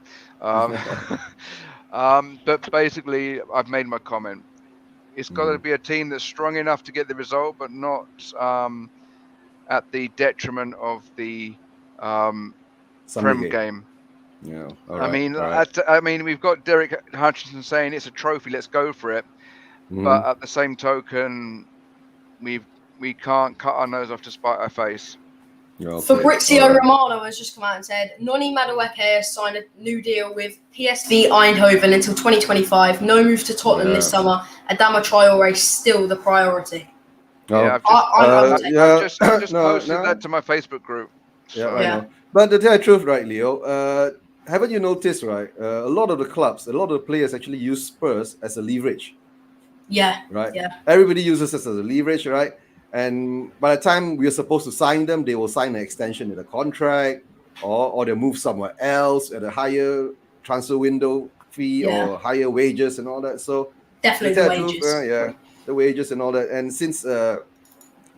But basically, I've made my comment. It's got to be a team that's strong enough to get the result, but not at the detriment of the Prem game. Yeah. I mean, we've got Derek Hutchinson saying it's a trophy, let's go for it. But at the same token, we can't cut our nose off to spite our face. Fabrizio Romano has just come out and said Noni Madueke has signed a new deal with PSV Eindhoven until 2025. No move to Tottenham this summer. Adama Traore is still the priority. I've just posted that to my Facebook group. I know. But to tell the truth, right, Leo, haven't you noticed, right? A lot of the clubs, a lot of the players actually use Spurs as a leverage. Yeah. Right? Yeah. Everybody uses us as a leverage, right? And by the time we are supposed to sign them, they will sign an extension in the contract or they'll move somewhere else at a higher transfer window fee or higher wages and all that. So definitely the wages. The wages and all that. And since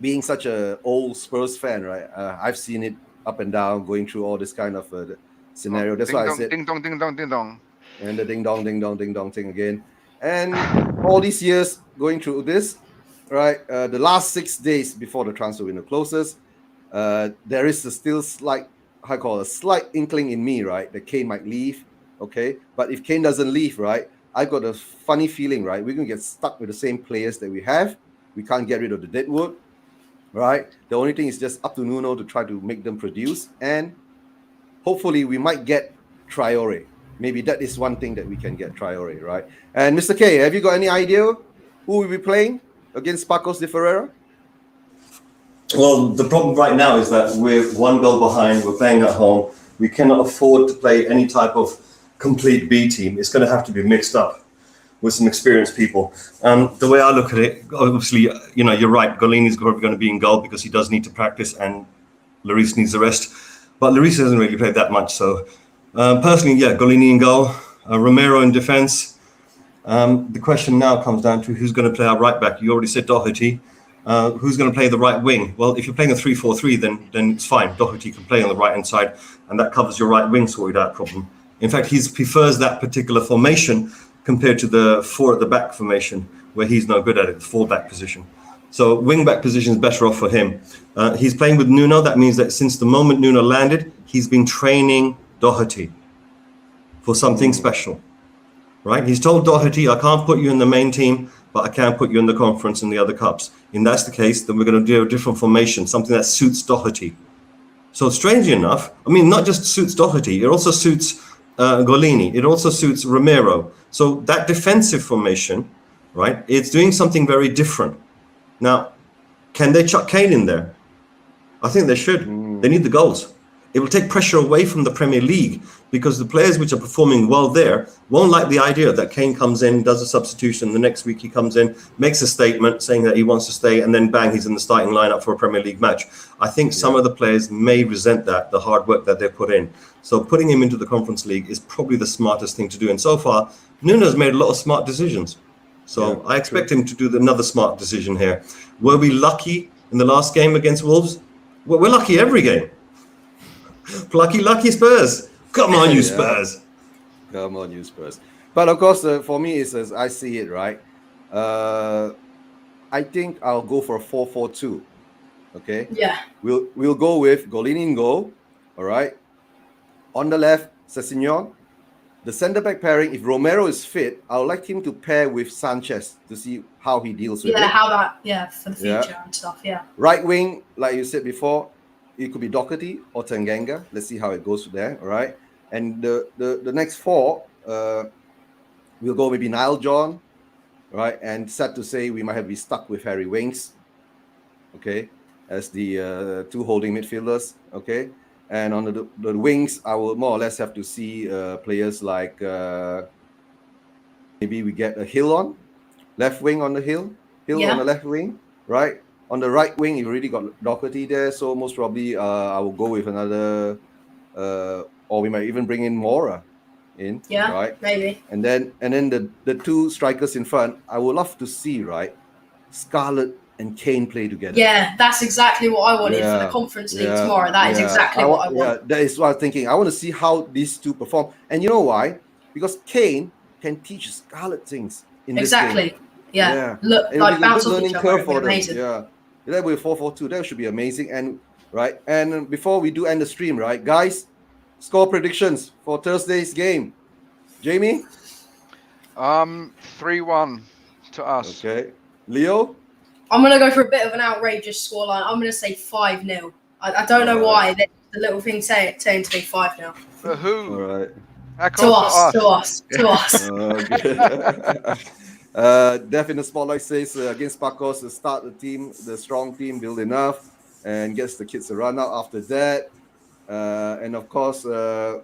being such an old Spurs fan, right, I've seen it up and down, going through all this kind of scenario. That's why I said ding dong, ding dong, ding dong. And the ding dong thing again. And all these years going through this, right? The last 6 days before the transfer window closes, there is a slight inkling in me, right, that Kane might leave. Okay, but if Kane doesn't leave, right, I got a funny feeling, right, we're gonna get stuck with the same players that we have. We can't get rid of the deadwood, right? The only thing is just up to Nuno to try to make them produce, and hopefully we might get Traore. Maybe that is one thing that we can get, Traore, right? And Mr. K, have you got any idea who will be playing against Pacos de Ferriera? Well, the problem right now is that we're 1 goal behind. We're playing at home. We cannot afford to play any type of complete B team. It's going to have to be mixed up with some experienced people. The way I look at it, obviously, you're right. Golini's probably going to be in goal because he does need to practice, and Lloris needs the rest. But Lloris hasn't really played that much. So personally, Golini in goal, Romero in defence. The question now comes down to who's going to play our right back. You already said Doherty. Who's going to play the right wing? Well, if you're playing a 3-4-3, then it's fine. Doherty can play on the right-hand side, and that covers your right wing, sorted out problem. In fact, he prefers that particular formation compared to the 4 at the back formation, where he's no good at it, the full-back position. So wing-back position is better off for him. He's playing with Nuno. That means that since the moment Nuno landed, he's been training Doherty for something special. Right? He's told Doherty, I can't put you in the main team, but I can put you in the conference and the other cups. If that's the case, then we're going to do a different formation, something that suits Doherty. So strangely enough, I mean, not just suits Doherty, it also suits Golini. It also suits Romero. So that defensive formation, right, it's doing something very different. Now, can they chuck Kane in there? I think they should. They need the goals. it will take pressure away from the Premier League, because the players which are performing well there won't like the idea that Kane comes in, does a substitution, the next week he comes in, makes a statement saying that he wants to stay, and then bang, he's in the starting lineup for a Premier League match. I think some of the players may resent that, the hard work that they put in. So putting him into the Conference League is probably the smartest thing to do. And so far, Nuno's made a lot of smart decisions. So I expect him to do another smart decision here. Were we lucky in the last game against Wolves? Well, we're lucky every game. Lucky Spurs. Come on, you Spurs. Come on, you Spurs. But of course, for me, it's as I see it, right? I think I'll go for a 4-4-2. Okay? Yeah. We'll go with Golini in goal. All right? On the left, Sessegnon. The centre-back pairing, if Romero is fit, I would like him to pair with Sanchez to see how he deals with it. For the future and stuff, Right wing, like you said before, it could be Doherty or Tanganga. Let's see how it goes there, all right? And the next four, we'll go maybe Niall John, right? And sad to say, we might have to be stuck with Harry Winks, okay, as the two holding midfielders, okay? And on the wings, I will more or less have to see players like maybe we get a Hill on, left wing on the Hill on the left wing, right? On the right wing, you've already got Doherty there, so most probably I will go with another, or we might even bring in Mora in, right? Maybe. And then the two strikers in front, I would love to see, right, Scarlett and Kane play together. Yeah, that's exactly what I wanted for the Conference League tomorrow. That is exactly what I want. Yeah, that is what I'm thinking. I want to see how these two perform. And you know why? Because Kane can teach Scarlett things in this game. Yeah. Look, like bounce off each other. Amazing. Yeah. That will be 4-4-2. That should be amazing. And right. And before we do end the stream, right, guys, score predictions for Thursday's game. Jamie? 3-1 to us. Okay. Leo? I'm going to go for a bit of an outrageous scoreline. I'm going to say 5-0. I don't know why. The little thing saying to me 5-0. For who? All right. To us. Okay. Def in the spotlight says against Pacos to start the strong team, build enough, and gets the kids a run out after that. And of course, I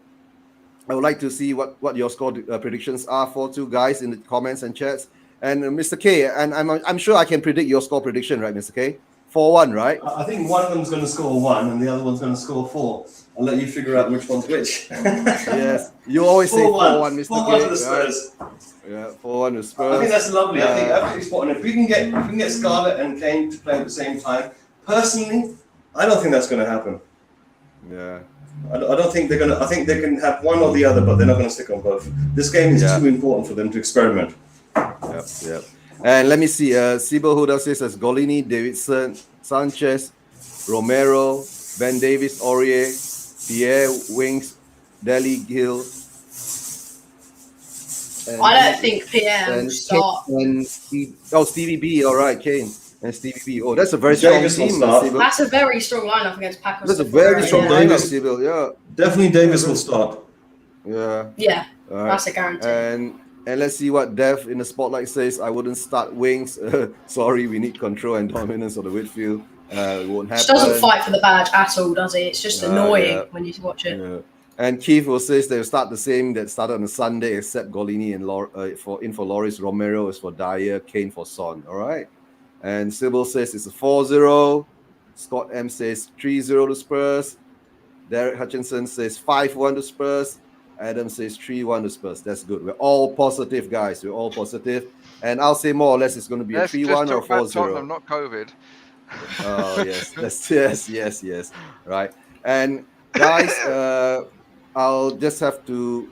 would like to see what your score predictions are for two guys in the comments and chats. And Mr. K, and I'm sure I can predict your score prediction, right, Mr. K? 4-1, right? I think one of them's going to score 1 and the other one's going to score 4. I'll let you figure out which one's which. Yes, you always say 4-1, Mr. 4-1 K. to the Spurs. Yeah, 4-1 to Spurs. I think that's lovely. I think absolutely spot on. If we can get Scarlett and Kane to play at the same time, personally, I don't think that's going to happen. Yeah. I don't think they're going to. I think they can have one or the other, but they're not going to stick on both. This game is too important for them to experiment. Yep. And let me see. Sibyl Huda says as Golini, Davidson, Sanchez, Romero, Ben Davis, Aurier, Pierre, Winks, Dele, Gill. I don't think Pierre will start. Stevie B. All right, Kane and Stevie B. Oh, that's a very strong team. That's a very strong lineup against Pacos. That's a very strong lineup, Sibyl. Yeah. Definitely Davis will start. Yeah. Yeah. Right. That's a guarantee. And let's see what Dev in the spotlight says. I wouldn't start Wings. Sorry, we need control and dominance of the midfield. It won't happen. He doesn't fight for the badge at all, does he? It's just annoying when you watch it. Yeah. And Keith will say they'll start the same that started on a Sunday, except Golini and for Loris, Romero is for Dyer, Kane for Son. All right. And Sybil says it's a 4-0. Scott M says 3-0 to Spurs. Derek Hutchinson says 5-1 to Spurs. Adam says 3-1 to Spurs. That's good. We're all positive, guys. We're all positive. And I'll say more or less it's going to be a 3-1 or 4-0. Tottenham, not COVID. Oh, yes. Yes. Right. And guys, I'll just have to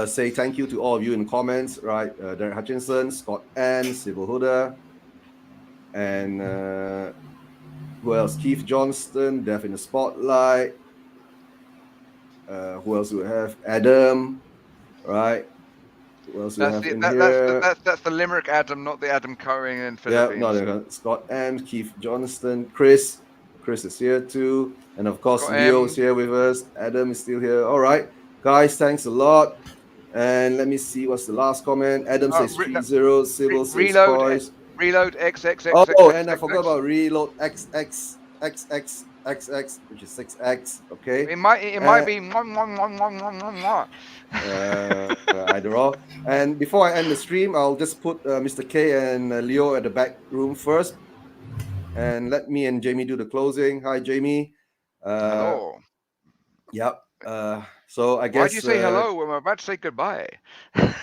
say thank you to all of you in the comments, right? Derek Hutchinson, Scott N, Sybil Huda, and who else? Keith Johnston, Deaf in the Spotlight. Who else do we have? Adam, right? Who else do we have in here? That's the Limerick Adam, not the Adam Cohen in Philippines. Yeah, no, Scott M, Keith Johnston, Chris is here too. And of course, Leo is here with us. Adam is still here. All right, guys, thanks a lot. And let me see what's the last comment. Adam says 3-0. Sybil says reload XXX. Oh, and I forgot about reload XXXXX. XX, which is 6X. Okay. It might be. I don't know. And before I end the stream, I'll just put Mr. K and Leo at the back room first, and let me and Jamie do the closing. Hi, Jamie. Hello. Yep. So I guess. Why'd you say hello when we're about to say goodbye?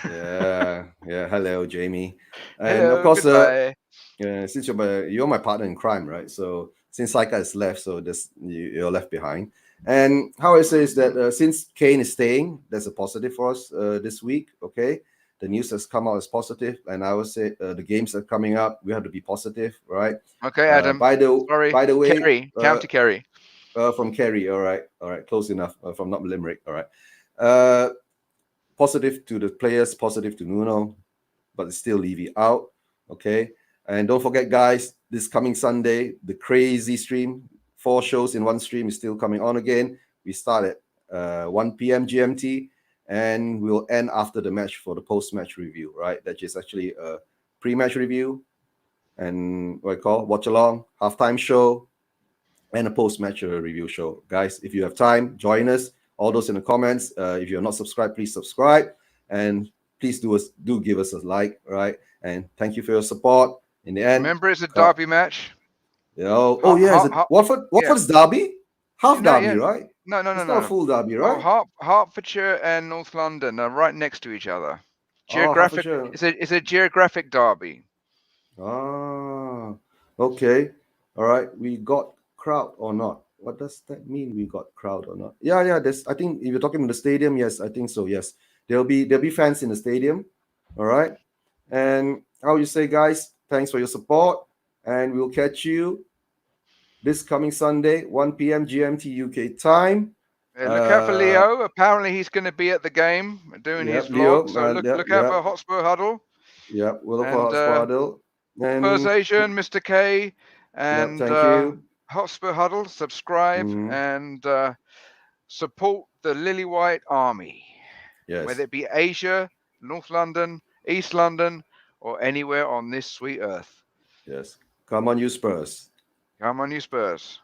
Yeah. Hello, Jamie. And Hello, of course, goodbye. since you're my partner in crime, right? So since Saika is left, so you're left behind. And how I say is that since Kane is staying, there's a positive for us this week. Okay, the news has come out as positive, and I would say the games are coming up. We have to be positive, right? Okay, Adam. By the way, Kerry, County Kerry. From Kerry. All right, close enough. From not Limerick. All right. Positive to the players, positive to Nuno, but still Levy out. Okay. And don't forget, guys, this coming Sunday, the crazy stream, 4 shows in one stream is still coming on again. We start at 1 p.m. GMT, and we'll end after the match for the post-match review, right? That is actually a pre-match review and watch along, halftime show, and a post-match review show. Guys, if you have time, join us. All those in the comments. If you're not subscribed, please subscribe, and please do give us a like, right? And thank you for your support. In the end, Remember, it's a derby match. Watford's derby, half derby, right? No. It's not a full derby, right? Hertfordshire and North London are right next to each other. Hertfordshire. It's a geographic derby. Okay, all right. We got crowd or not? What does that mean? We got crowd or not? Yeah. I think if you're talking about the stadium, yes, I think so. Yes, there'll be fans in the stadium. All right. And how you say, guys? Thanks for your support, and we'll catch you this coming Sunday, 1 p.m. GMT UK time. Look out for Leo. Apparently, he's going to be at the game doing his vlog. So look out for Hotspur Huddle. Yeah, we'll look for Hotspur Huddle. And Spurs Asian, Mr. K, and thank you. Hotspur Huddle. Subscribe and support the Lily White Army. Yes. Whether it be Asia, North London, East London, or anywhere on this sweet earth. Yes. Come on, you Spurs. Come on, you Spurs.